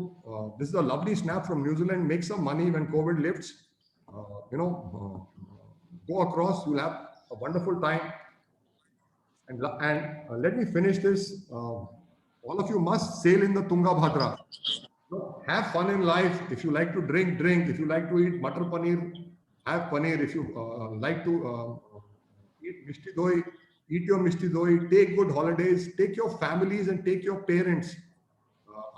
this is a lovely snap from New Zealand. Make some money when Covid lifts. go across. You'll have a wonderful time. And let me finish this. All of you must sail in the Tungabhadra. Have fun in life. If you like to drink, drink. If you like to eat matar paneer, have paneer. If you like to eat mishti doi, eat your mishti doi. Take good holidays. Take your families and take your parents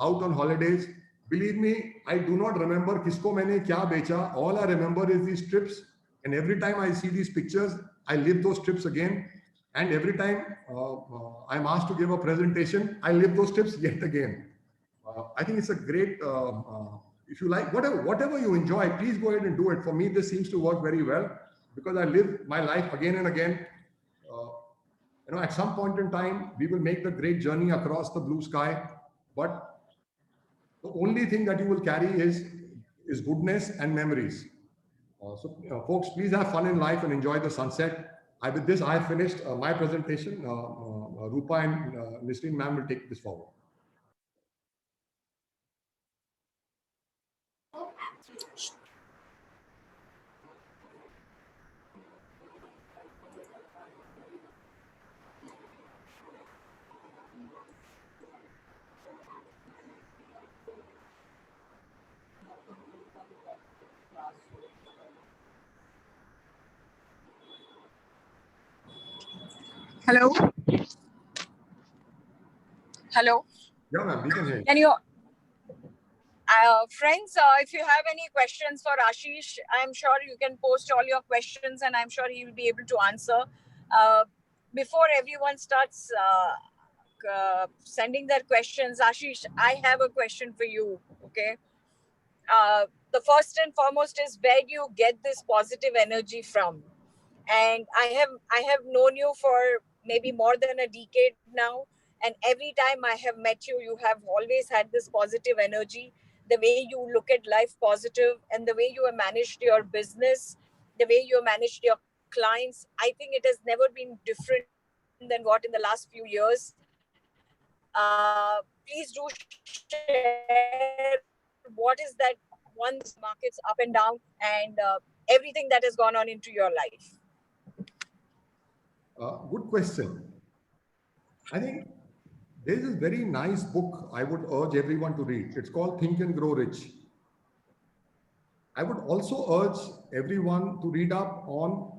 out on holidays. Believe me, I do not remember kisko maine kya becha. All I remember is these trips. And every time I see these pictures, I live those trips again. And every time I'm asked to give a presentation, I live those trips yet again. I think it's a great, if you like, whatever you enjoy, please go ahead and do it. For me, this seems to work very well because I live my life again and again. At some point in time, we will make the great journey across the blue sky. But the only thing that you will carry is goodness and memories. Folks, please have fun in life and enjoy the sunset. With this, I have finished my presentation. Rupa and Nisreen ma'am will take this forward. Hello. Hello. Yeah, ma'am, we can hear you. Can you, friends, if you have any questions for Ashish, I'm sure you can post all your questions and I'm sure he will be able to answer. Before everyone starts sending their questions, Ashish, I have a question for you, okay? The first and foremost is, where do you get this positive energy from? And I have known you for maybe more than a decade now, and every time I have met you, you have always had this positive energy, the way you look at life positive, and the way you have managed your business, the way you have managed your clients. I think it has never been different than what in the last few years. Please do share what is that once markets up and down and everything that has gone on into your life. Good question. I think there is a very nice book I would urge everyone to read. It's called Think and Grow Rich. I would also urge everyone to read up on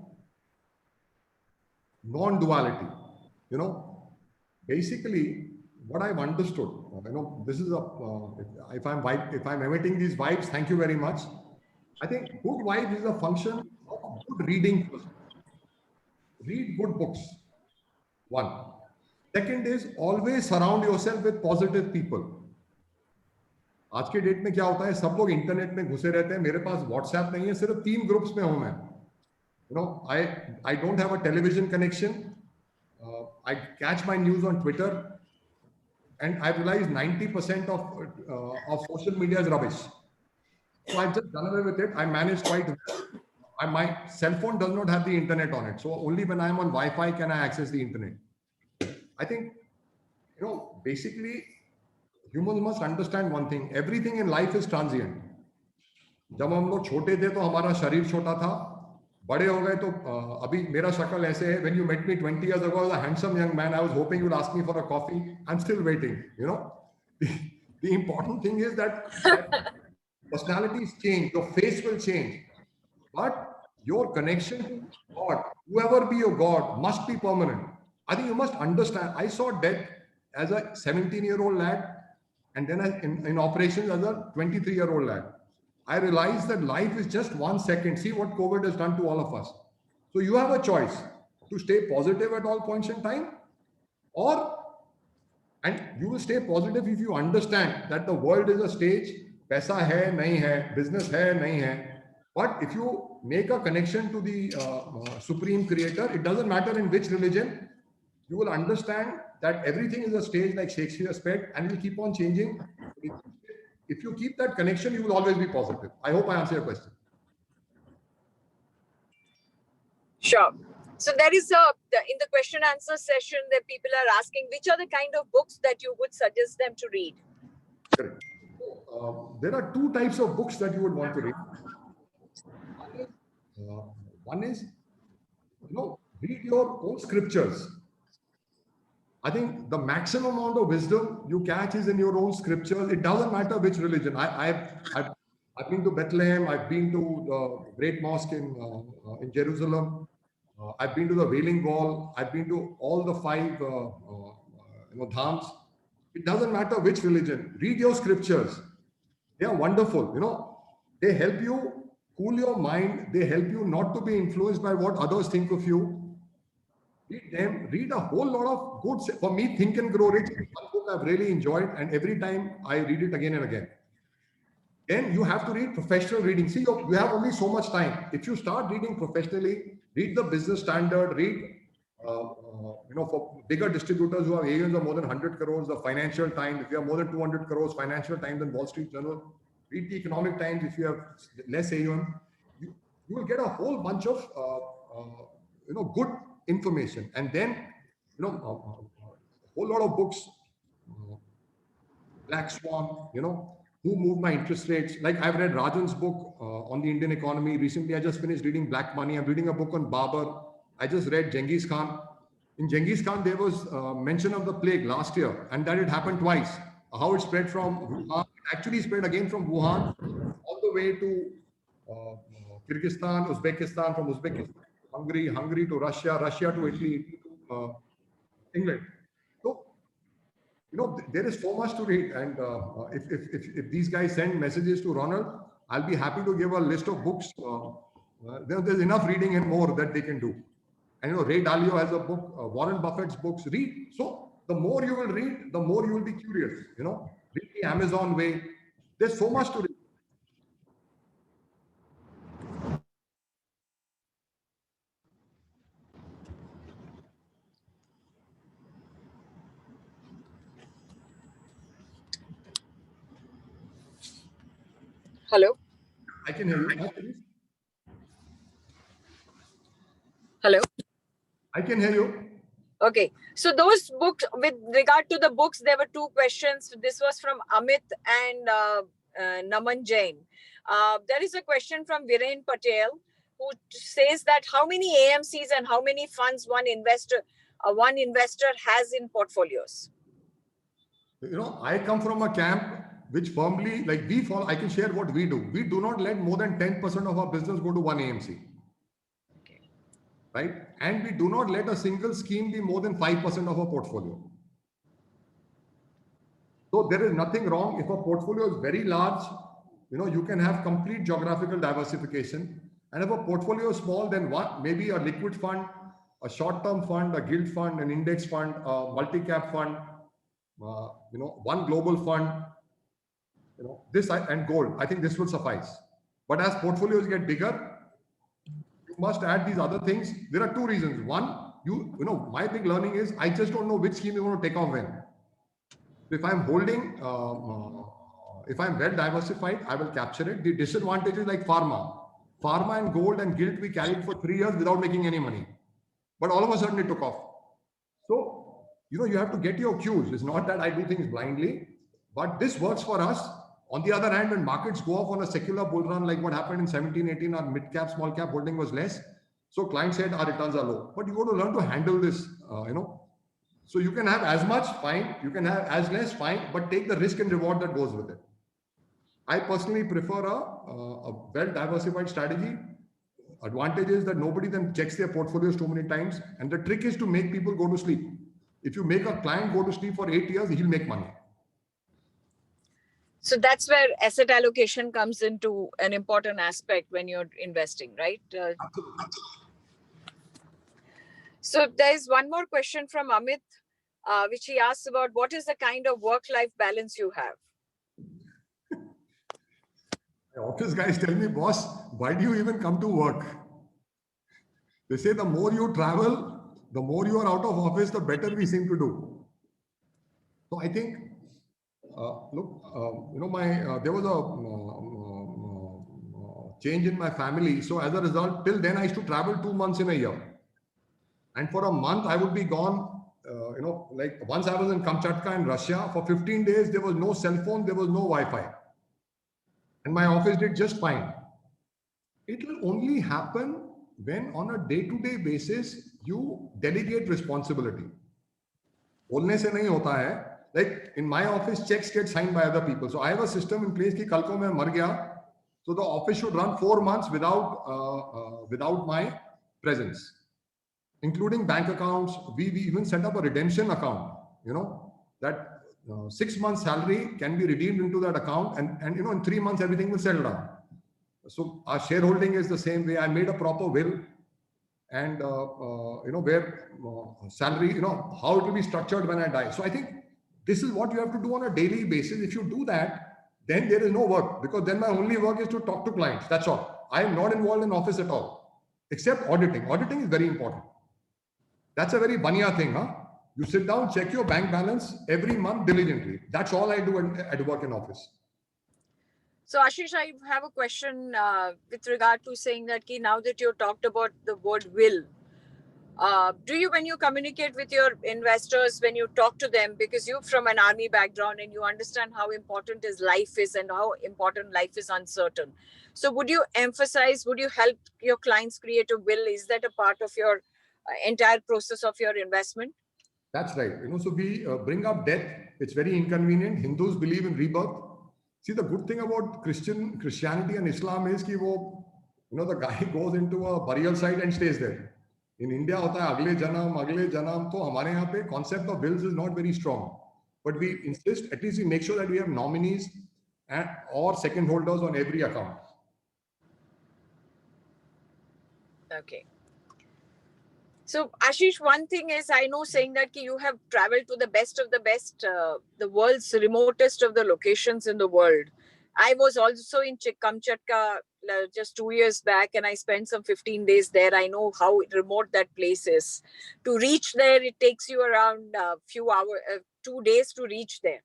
non-duality. Basically, what I've understood, this is if I'm emitting these vibes, thank you very much. I think good vibes is a function of good reading first. Read good books. One. Second is always surround yourself with positive people. आज के date में क्या होता है, सब लोग internet में घुसे रहते हैं. मेरे पास व्हाट्सएप नहीं है, सिर्फ 3 ग्रुप्स में हूं मैं. I don't have a television connection. I catch my news on Twitter, and I realize 90% of social media is rubbish. So I've just done away with it. I manage quite well. My cell phone does not have the internet on it. So only when I'm on Wi-Fi can I access the internet. I think, basically, humans must understand one thing. Everything in life is transient. जब हम लोग छोटे थे तो हमारा शरीर छोटा था. बड़े हो गए तो अभी मेरा शक्ल ऐसे है. When you met me 20 years ago, I was a handsome young man. I was hoping you'd ask me for a coffee. I'm still waiting. The important thing is that personalities change. Your face will change. But your connection to God, whoever be your God, must be permanent. I think you must understand. I saw death as a 17-year-old lad, and then in operations as a 23-year-old lad. I realized that life is just 1 second. See what COVID has done to all of us. So you have a choice to stay positive at all points in time, and you will stay positive if you understand that the world is a stage. Paisa hai, nahi hai, business hai, nahi hai. But if you make a connection to the Supreme Creator, it doesn't matter in which religion, you will understand that everything is a stage, like Shakespeare said, and it will keep on changing. If you keep that connection, you will always be positive. I hope I answer your question. Sure. So there is in the question answer session that people are asking, which are the kind of books that you would suggest them to read? Correct. There are 2 types of books that you would want to read. One is One is, read your own scriptures. I think the maximum amount of wisdom you catch is in your own scriptures. It doesn't matter which religion. I've been to Bethlehem. I've been to the Great Mosque in Jerusalem. I've been to the Wailing Wall. I've been to all the 5 dhams. It doesn't matter which religion. Read your scriptures. They are wonderful. They help you cool your mind. They help you not to be influenced by what others think of you. Read them. Read a whole lot of good. For me, Think and Grow Rich is one book I've really enjoyed, and every time I read it again and again. Then you have to read professional reading. See, you have only so much time. If you start reading professionally, read the Business Standard, read, for bigger distributors who have AUMs of more than 100 crores, the Financial Times. If you have more than 200 crores, Financial Times and Wall Street Journal. Read the Economic Times if you have less AUM. You will get a whole bunch of, good information. And then, a whole lot of books, Black Swan, Who Moved My Interest Rates. Like I've read Rajan's book on the Indian economy. Recently, I just finished reading Black Money. I'm reading a book on Babur. I just read Genghis Khan. In Genghis Khan, there was mention of the plague last year, and that it happened twice. How it spread from Wuhan, it actually spread again from Wuhan all the way to Kyrgyzstan, Uzbekistan, from Uzbekistan, Hungary to Russia, Russia to Italy, to England. So, there is so much to read. And if these guys send messages to Ronald, I'll be happy to give a list of books. There's enough reading and more that they can do. And Ray Dalio has a book, Warren Buffett's books. Read. So the more you will read, the more you will be curious. Read the Amazon way. There's so much to read. Hello. I can hear you. Hello. I can hear you. Okay. So those books, with regard to the books, there were 2 questions. This was from Amit and Naman Jain. There is a question from Viren Patel, who says that how many AMCs and how many funds one investor has in portfolios? I come from a camp which firmly, like we follow, I can share what we do. We do not let more than 10% of our business go to one AMC. Okay. Right? And we do not let a single scheme be more than 5% of our portfolio. So there is nothing wrong. If a portfolio is very large, you can have complete geographical diversification. And if a portfolio is small, then what? Maybe a liquid fund, a short-term fund, a gilt fund, an index fund, a multi-cap fund, one global fund, this and gold. I think this will suffice. But as portfolios get bigger, you must add these other things. There are 2 reasons. One, my big learning is I just don't know which scheme you want to take off when. If I'm holding, if I'm well diversified, I will capture it. The disadvantage is like pharma. Pharma and gold and gilt we carried for 3 years without making any money. But all of a sudden it took off. So, you have to get your cues. It's not that I do things blindly, but this works for us. On the other hand, when markets go off on a secular bull run, like what happened in 17, 18, our mid-cap, small-cap holding was less. So clients said our returns are low. But you got to learn to handle this, So you can have as much, fine. You can have as less, fine. But take the risk and reward that goes with it. I personally prefer a well-diversified strategy. Advantage is that nobody then checks their portfolios too many times. And the trick is to make people go to sleep. If you make a client go to sleep for 8 years, he'll make money. So that's where asset allocation comes into an important aspect when you're investing, right? So there's one more question from Amit, which he asks about what is the kind of work-life balance you have? The office guys tell me, boss, why do you even come to work? They say the more you travel, the more you are out of office, the better we seem to do. So I think, there was a change in my family. So as a result, till then I used to travel 2 months in a year. And for a month, I would be gone, like once I was in Kamchatka in Russia, for 15 days, there was no cell phone, there was no Wi-Fi. And my office did just fine. It will only happen when on a day-to-day basis you delegate responsibility. बोलने से नहीं होता है. Like in my office, checks get signed by other people. So I have a system in place कि कल को मैं मर गया, so the office should run 4 months without my presence, including bank accounts. We even set up a redemption account. You know that 6 months salary can be redeemed into that account, and you know in 3 months everything will settle down. So our shareholding is the same way. I made a proper will, and you know where salary, you know how it will be structured when I die. So I think this is what you have to do on a daily basis. If you do that, then there is no work, because then my only work is to talk to clients. That's all. I am not involved in office at all, except auditing. Auditing is very important. That's a very banya thing, huh? You sit down, check your bank balance every month diligently. That's all I do at work in office. So Ashish, I have a question with regard to saying that now that you talked about the word will, do you, when you communicate with your investors, when you talk to them, because you're from an army background and you understand how important life is and how important life is uncertain. So would you emphasize, would you help your clients create a will? Is that a part of your entire process of your investment? That's right. You know, so we bring up death. It's very inconvenient. Hindus believe in rebirth. See, the good thing about Christianity and Islam is that the guy goes into a burial site and stays there. In India, hota hai agle janam. So hamare yahan pe concept of wills is not very strong. But we insist, at least we make sure that we have nominees or second holders on every account. Okay. So Ashish, one thing is, I know saying that you have traveled to the best of the best, the world's remotest of the locations in the world. I was also in Kamchatka just 2 years back, and I spent some 15 days there. I know how remote that place is. To reach there, it takes you around a few hours, 2 days to reach there.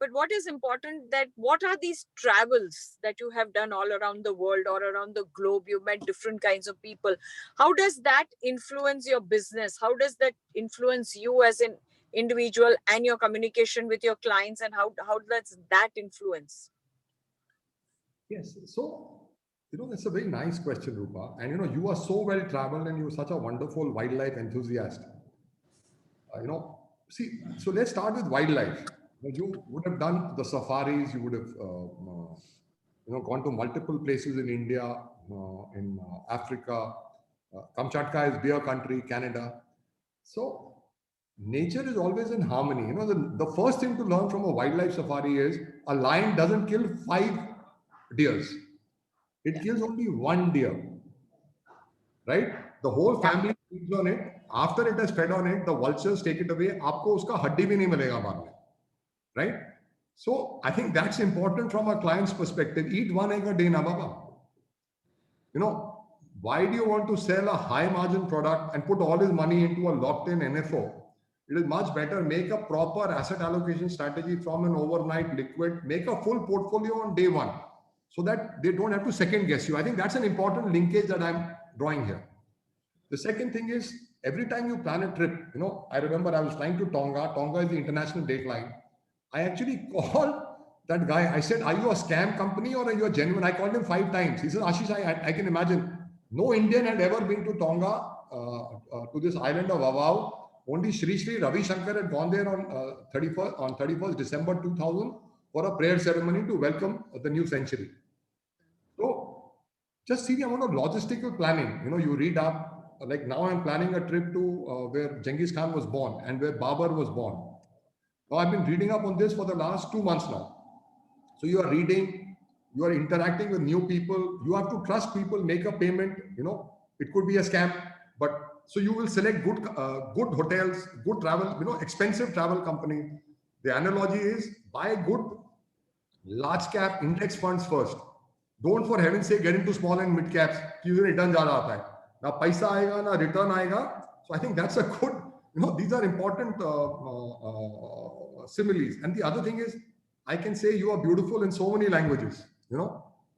But what is important, that what are these travels that you have done all around the world or around the globe? You've met different kinds of people. How does that influence your business? How does that influence you as an individual and your communication with your clients? And how does that influence? Yes. So, that's a very nice question, Rupa. And, you are so well traveled and you're such a wonderful wildlife enthusiast. See, so let's start with wildlife. You would have done the safaris, you would have gone to multiple places in India, in Africa. Kamchatka is beer country, Canada. So nature is always in harmony. The first thing to learn from a wildlife safari is a lion doesn't kill 5 deers. It kills only 1 deer. Right? The whole family feeds on it. After it has fed on it, the vultures take it away. Aapko uska haddi bhi nahi milega baad mein. Right? So I think that's important from a client's perspective. Eat 1 egg a day, na baba. Why do you want to sell a high margin product and put all his money into a locked in NFO? It is much better. Make a proper asset allocation strategy from an overnight liquid. Make a full portfolio on day 1 so that they don't have to second guess you. I think that's an important linkage that I'm drawing here. The second thing is, every time you plan a trip, I remember I was flying to Tonga. Tonga is the international date line. I actually called that guy. I said, are you a scam company or are you a genuine? I called him 5 times. He said, Ashish, I can imagine. No Indian had ever been to Tonga, to this island of Vavau. Only Sri Ravi Shankar had gone there on 31st December 2000 for a prayer ceremony to welcome the new century. So just see the amount of logistical planning. You read up, like now I'm planning a trip to where Genghis Khan was born and where Babur was born. Now, I've been reading up on this for the last 2 months now. So you are reading, you are interacting with new people. You have to trust people, make a payment. It could be a scam, but so you will select good hotels, good travel, expensive travel company. The analogy is buy good large cap index funds first. Don't, for heaven's sake, get into small and mid caps. Return jada aata hai. Na paisa aayega, na return aayega. So I think that's a good. These are important similes. And the other thing is, I can say you are beautiful in so many languages.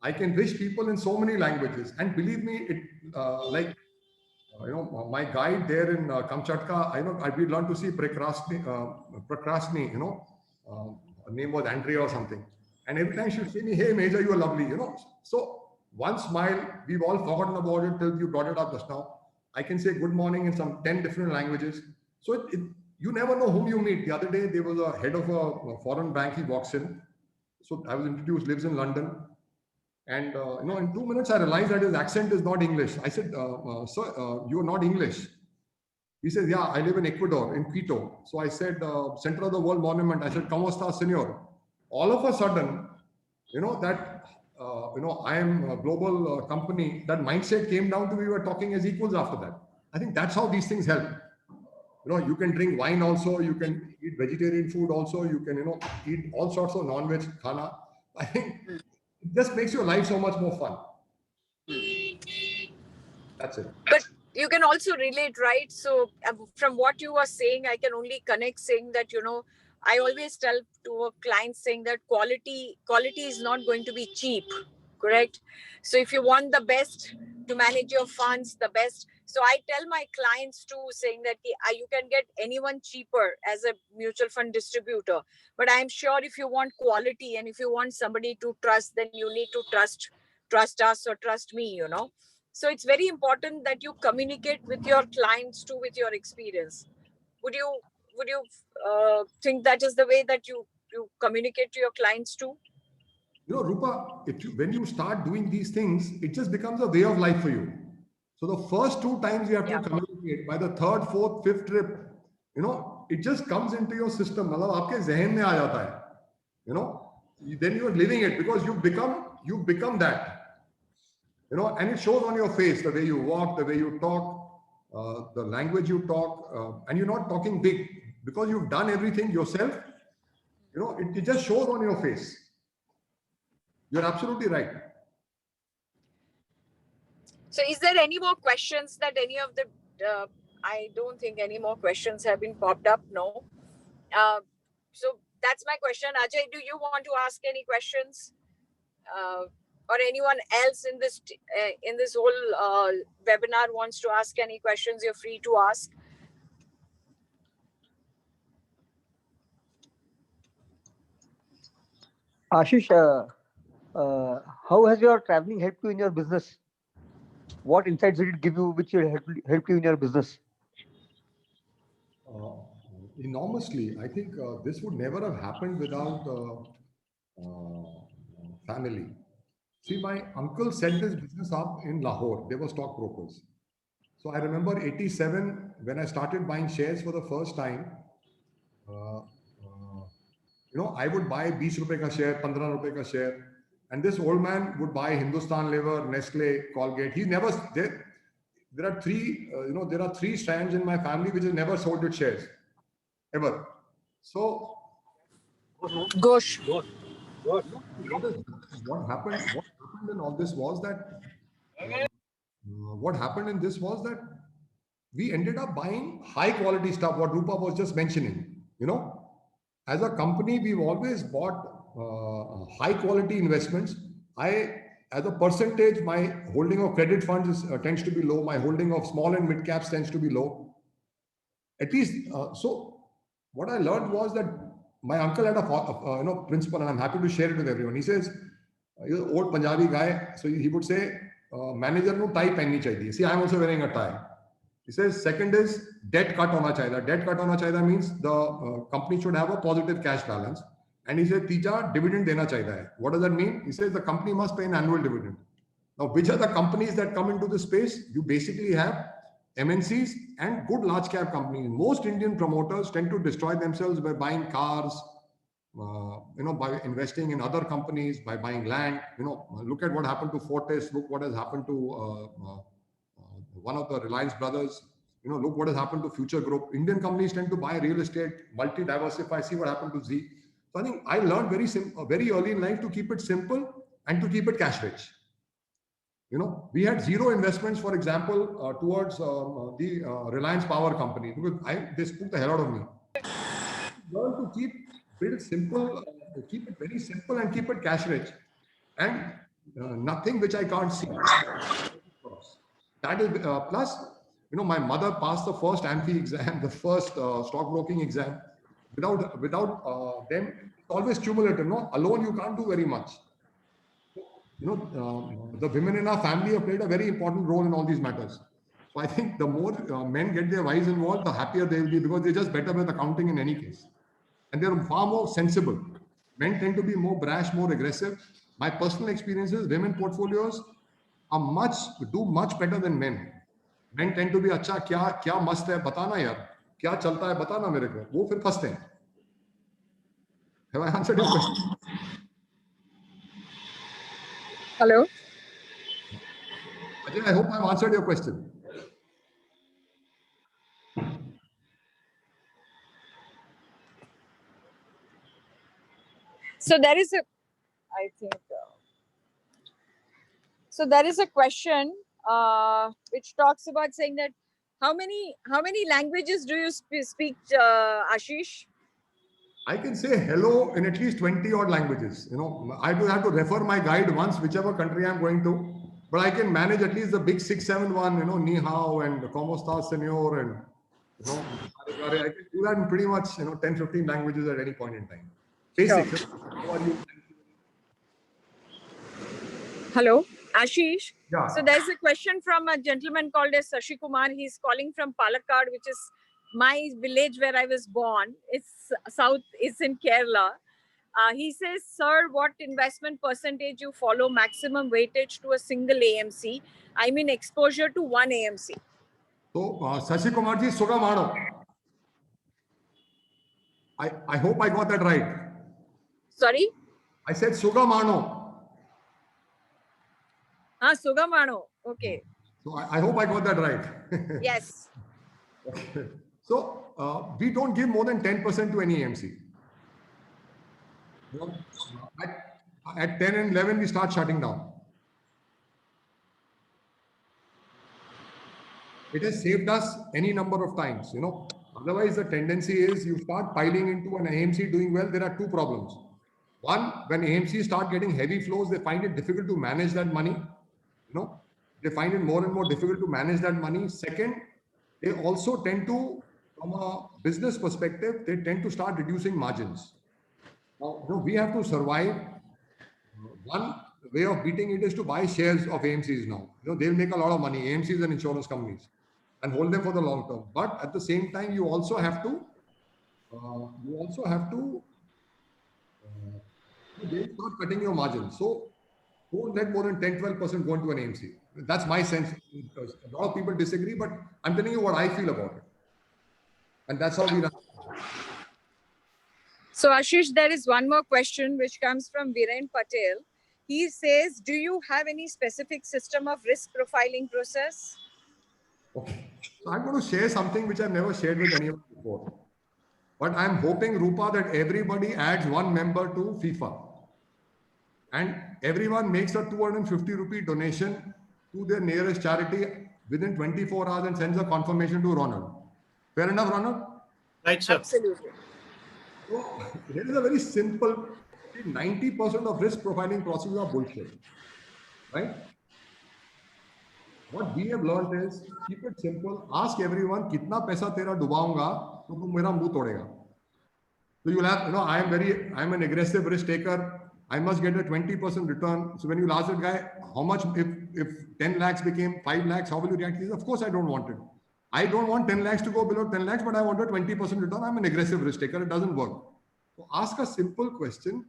I can wish people in so many languages. And believe me, my guide there in Kamchatka, we learned to see Prekrasny, her name was Andrea or something. And every time she would say me, hey, Major, you are lovely, So one smile, we've all forgotten about it till you brought it up just now. I can say good morning in some 10 different languages. So you never know whom you meet. The other day, there was a head of a foreign bank, he walks in. So I was introduced, lives in London. And, in 2 minutes, I realized that his accent is not English. I said, sir, you're not English. He says, yeah, I live in Ecuador, in Quito. So I said, center of the world monument. I said, ¿Cómo está, señor? All of a sudden, I am a global company. That mindset came down to we were talking as equals after that. I think that's how these things help. You can drink wine also. You can eat vegetarian food also. You can, eat all sorts of non-veg khana. I think it just makes your life so much more fun. That's it. But you can also relate, right? So from what you were saying, I can only connect saying that, I always tell to a client saying that quality is not going to be cheap, correct? So if you want the best to manage your funds, the best. So I tell my clients too, saying that you can get anyone cheaper as a mutual fund distributor. But I'm sure if you want quality and if you want somebody to trust, then you need to trust us or trust me, So it's very important that you communicate with your clients too, with your experience. Would you think that is the way that you communicate to your clients too? Rupa, when you start doing these things, it just becomes a way of life for you. So the first 2 times you have to communicate. By the 3rd, 4th, 5th trip, it just comes into your system. मतलब आपके ज़हन में आ जाता है. Then you are living it because you become that. And it shows on your face, the way you walk, the way you talk, the language you talk, and you're not talking big because you've done everything yourself. It just shows on your face. You're absolutely right. So is there any more questions that any of the, I don't think any more questions have been popped up, no. So that's my question. Ajay, do you want to ask any questions? Or anyone else in this whole webinar wants to ask any questions, you're free to ask. Ashish, how has your traveling helped you in your business? What insights did it give you which will help you in your business? Enormously. I think this would never have happened without family. See, my uncle set this business up in Lahore. They were stockbrokers. So I remember 87 when I started buying shares for the first time. I would buy 20 rupees ka share, 15 rupees ka share, and this old man would buy Hindustan Lever, Nestle, Colgate. He never there. There are 3. There are 3 strands in my family which has never sold its shares ever. So, Gosh. What happened in all this was that we ended up buying high quality stuff, what Rupa was just mentioning. As a company, we've always bought high quality investments. As a percentage, my holding of credit funds tends to be low. My holding of small and mid caps tends to be low. At least, so what I learned was that my uncle had a principle, and I'm happy to share it with everyone. He says, he's an old Punjabi guy, so he would say, manager no tie penni chahiye. See, I'm also wearing a tie. He says, second is debt cut hona chahiye. Debt cut hona chahiye means the company should have a positive cash balance. And he said, tija, dividend dena chahiye. What does that mean? He says the company must pay an annual dividend. Now, which are the companies that come into this space? You basically have MNCs and good large cap companies. Most Indian promoters tend to destroy themselves by buying cars, by investing in other companies, by buying land. Look at what happened to Fortis. Look what has happened to one of the Reliance brothers. Look what has happened to Future Group. Indian companies tend to buy real estate, multi-diversify. See what happened to Z. So I think I learned very early in life to keep it simple and to keep it cash rich. We had 0 investments, for example, towards the Reliance Power Company, because they spooked the hell out of me. Learn to keep it simple, keep it very simple, and keep it cash rich, and nothing which I can't see. That is plus, my mother passed the first AMFI exam, the first stockbroking exam. Without them, it's always cumulative. No, alone you can't do very much. the women in our family have played a very important role in all these matters. So I think the more men get their wives involved, the happier they will be, because they're just better with accounting in any case. And they're far more sensible. Men tend to be more brash, more aggressive. My personal experiences, women portfolios do much better than men. Men tend to be, अच्छा क्या मस्त है बताना यार, क्या चलता है बताना मेरे को, वो फिर फंसते हैं. Have I answered your question? Hello. Ajay, I hope I've answered your question. So there is a, I think, so there is a question which talks about saying that how many languages do you speak, Ashish? I can say hello in at least 20 odd languages. I do have to refer my guide once, whichever country I'm going to, but I can manage at least the big 6, 7 one, ni hao and como está señor and, I can do that in pretty much, 10, 15 languages at any point in time. Basics. Sure. How are you? Hello, Ashish. Yeah. So there's a question from a gentleman called as Sashi Kumar. He's calling from Palakkad, which is my village where I was born. It's in Kerala. He says, sir, what investment percentage you follow maximum weightage to a single AMC? I mean exposure to one AMC. So, Sashi Kumar ji, Suga Mano. I hope I got that right. Sorry? I said Suga Mano. Suga Mano. Okay. So I hope I got that right. Yes. Okay. So we don't give more than 10% to any AMC. At 10 and 11, we start shutting down. It has saved us any number of times, Otherwise, the tendency is you start piling into an AMC doing well. There are two problems. One, when AMCs start getting heavy flows, they find it difficult to manage that money. They find it more and more difficult to manage that money. Second, they also tend to, from a business perspective, they tend to start reducing margins. Now, we have to survive. One way of beating it is to buy shares of AMCs now. They'll make a lot of money, AMCs and insurance companies, and hold them for the long term. But at the same time, you also have to they start cutting your margins. So don't let more than 10-12% go into an AMC. That's my sense. A lot of people disagree, but I'm telling you what I feel about it. And that's how we run. So Ashish, there is one more question which comes from Viren Patel. He says, do you have any specific system of risk profiling process? Okay. So I'm going to share something which I've never shared with anyone before. But I'm hoping, Rupa, that everybody adds one member to FIFA. And everyone makes a 250 rupee donation to their nearest charity within 24 hours and sends a confirmation to Ronald. Fair enough, Ronald? Right, sir. Absolutely. So here is a very simple, 90% of risk profiling processes are bullshit, right? What we have learned is, keep it simple, ask everyone, kitna paisa tera dubaunga, to tum mera muh todega. So you'll have, I'm an aggressive risk taker. I must get a 20% return. So when you ask that guy, how much, if 10 lakhs became 5 lakhs, how will you react? He says, of course I don't want it. I don't want 10 lakhs to go below 10 lakhs, but I want a 20% return. I'm an aggressive risk taker. It doesn't work. So ask a simple question.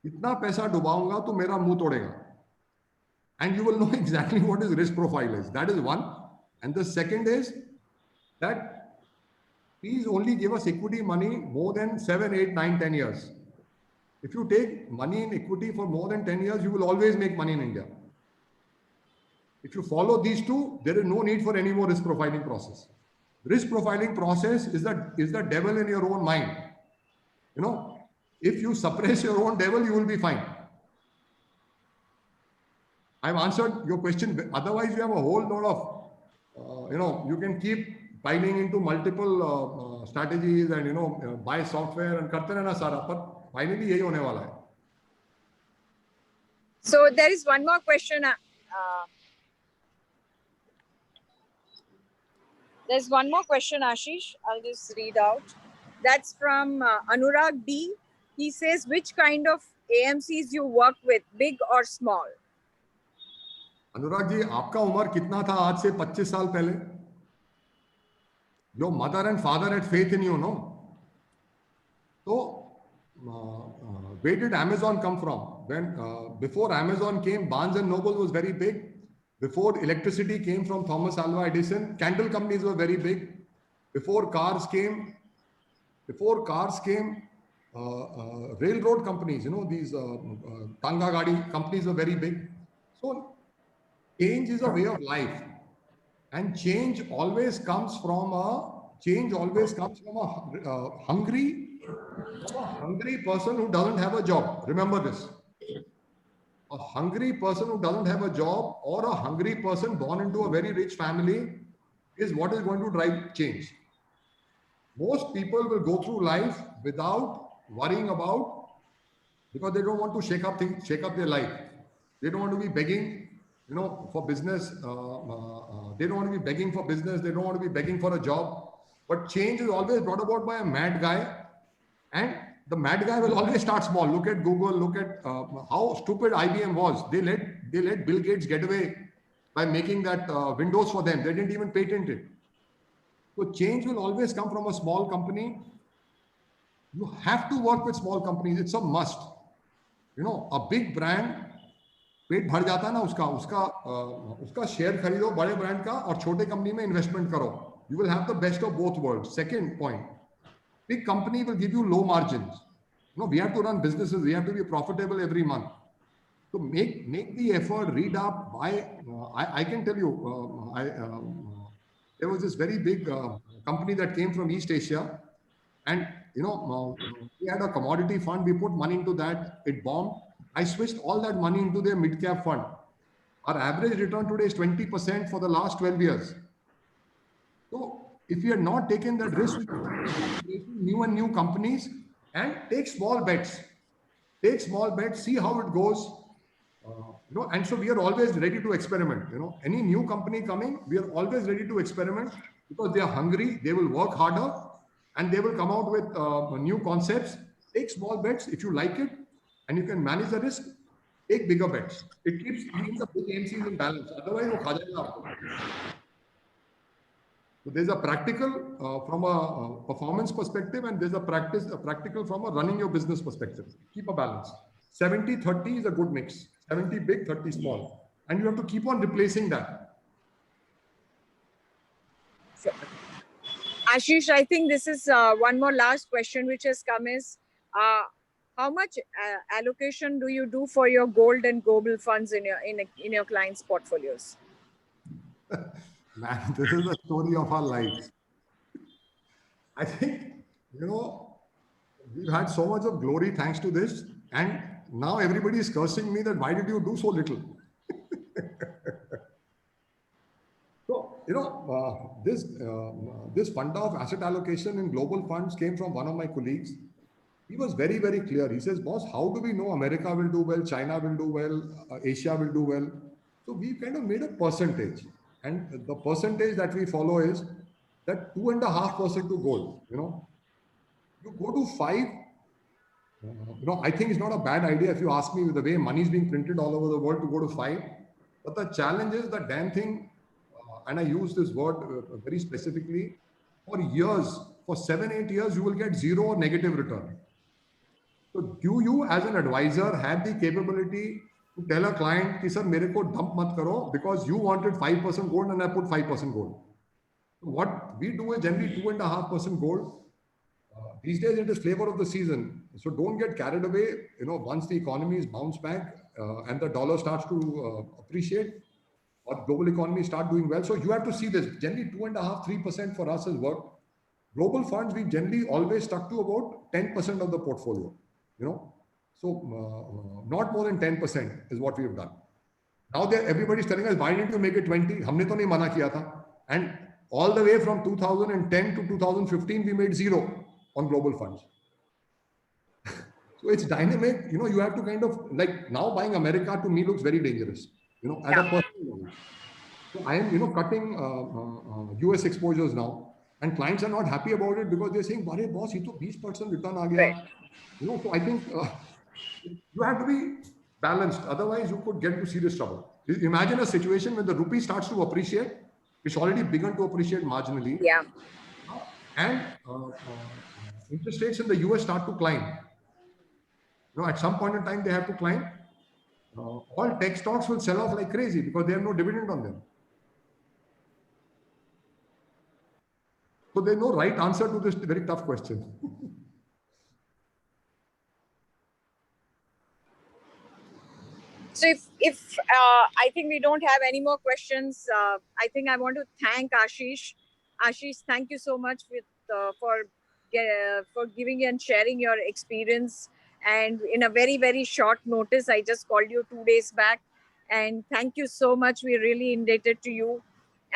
Itna paisa dubaunga, to mera muh todega. And you will know exactly what his risk profile is. That is one. And the second is that please only give us equity money more than 7, 8, 9, 10 years. If you take money in equity for more than 10 years, you will always make money in India. If you follow these two, there is no need for any more risk profiling process. Risk profiling process is the devil in your own mind. If you suppress your own devil, you will be fine. I've answered your question. Otherwise, you have a whole lot of, you can keep piling into multiple strategies and, buy software and karte rehna sara. But finally, yahi hone wala hai. So there is one more question. There's one more question, Ashish. I'll just read out. That's from Anurag D. He says, which kind of AMCs you work with, big or small? Anurag ji, आपका उम्र कितना था आज से 25 साल पहले? Your mother and father had faith in you, no? So, where did Amazon come from? When before Amazon came, Barnes and Noble was very big. Before electricity came from Thomas Alva Edison, candle companies were very big. Before cars came, railroad companies, these Tanga Gadi companies were very big. So change is a way of life, and change always comes from a hungry person who doesn't have a job. Remember this. A hungry person who doesn't have a job, or a hungry person born into a very rich family, is what is going to drive change. Most people will go through life without worrying about, because they don't want to shake up their life. They don't want to be begging, for business. They don't want to be begging for business. They don't want to be begging for a job. But change is always brought about by a mad guy, and the mad guy will always start small. Look at Google. Look at how stupid IBM was. They let Bill Gates get away by making that Windows for them. They didn't even patent it. So change will always come from a small company. You have to work with small companies. It's a must. A big brand, पेट भर जाता है ना उसका share खरीदो बड़े brand का, और छोटे कंपनी में इन्वेस्टमेंट करो. You will have the best of both worlds. Second point, big company will give you low margins. We have to run businesses. We have to be profitable every month. So make the effort, read up, buy. I can tell you, there was this very big company that came from East Asia, and we had a commodity fund. We put money into that. It bombed. I switched all that money into their mid-cap fund. Our average return today is 20% for the last 12 years. So if you had not taken that risk, new companies, and take small bets, see how it goes. And so we are always ready to experiment. Any new company coming, we are always ready to experiment, because they are hungry, they will work harder, and they will come out with new concepts. Take small bets. If you like it and you can manage the risk, take bigger bets. It keeps the big AMCs in balance. Otherwise, wo kha jayega aapko. So there's a practical from a performance perspective, and there's a practical from a running your business perspective. Keep a balance. 70-30 is a good mix. 70 big, 30 small. And you have to keep on replacing that. So, Ashish, I think this is one more last question which has come is, how much allocation do you do for your gold and global funds in your clients' portfolios? Man, this is the story of our lives. I think, we've had so much of glory thanks to this, and now everybody is cursing me that why did you do so little? So, this fund of asset allocation in global funds came from one of my colleagues. He was very, very clear. He says, boss, how do we know America will do well, China will do well, Asia will do well? So we kind of made a percentage. And the percentage that we follow is that 2.5% to gold. You go to 5. I think it's not a bad idea if you ask me, with the way money is being printed all over the world, to go to 5. But the challenge is the damn thing, and I use this word very specifically, for years, for 7-8 years, you will get zero or negative return. So do you as an advisor have the capability to tell a client, ki, sir, mere ko dump mat karo, because you wanted 5% gold and I put 5% gold. So what we do is generally 2.5% gold. These days it is flavor of the season. So don't get carried away. Once the economy is bounced back and the dollar starts to appreciate, or global economy start doing well. So you have to see this. Generally 2.5-3% for us has worked. Global funds, we generally always stuck to about 10% of the portfolio. So not more than 10% is what we have done. Now everybody's telling us, why didn't you make it 20? Humne to nahi mana kiya tha. And all the way from 2010 to 2015, we made zero on global funds. So it's dynamic. You have to kind of, like, now buying America to me looks very dangerous, at a personal level. So I am, cutting US exposures now, and clients are not happy about it because they're saying, "Bare boss, ye to 20% return aa gaya." Right. So I think you have to be balanced. Otherwise, you could get into serious trouble. Imagine a situation when the rupee starts to appreciate. It's already begun to appreciate marginally. Yeah. And interest rates in the US start to climb. At some point in time, they have to climb. All tech stocks will sell off like crazy because they have no dividend on them. So there's no right answer to this very tough question. So if I think we don't have any more questions, I think I want to thank Ashish. Ashish, thank you so much for giving and sharing your experience. And in a very, very short notice, I just called you 2 days back. And thank you so much. We're really indebted to you.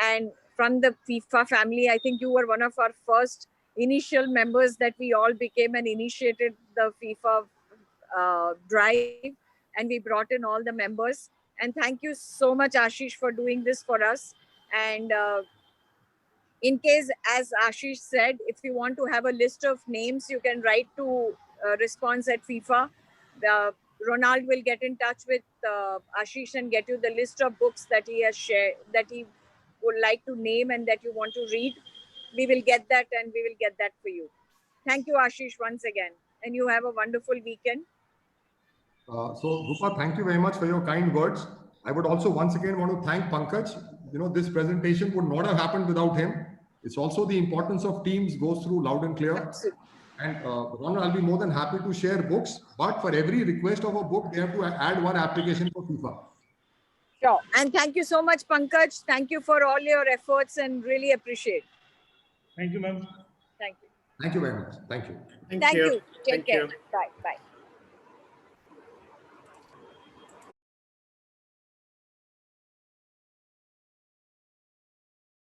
And from the FIFA family, I think you were one of our first initial members that we all became and initiated the FIFA drive. And we brought in all the members. And thank you so much, Ashish, for doing this for us. And in case, as Ashish said, if you want to have a list of names, you can write to response@FIFA. Ronald will get in touch with Ashish and get you the list of books that he has shared, that he would like to name and that you want to read. We will get that and we will get that for you. Thank you, Ashish, once again. And you have a wonderful weekend. So, Rupa, thank you very much for your kind words. I would also once again want to thank Pankaj. This presentation would not have happened without him. It's also the importance of teams goes through loud and clear. Absolutely. And Ron, I'll be more than happy to share books, but for every request of a book, they have to add one application for FIFA. Sure. And thank you so much, Pankaj. Thank you for all your efforts and really appreciate. Thank you, ma'am. Thank you. Thank you very much. Thank you. Thank you. Take Thank care. you. Bye. Bye.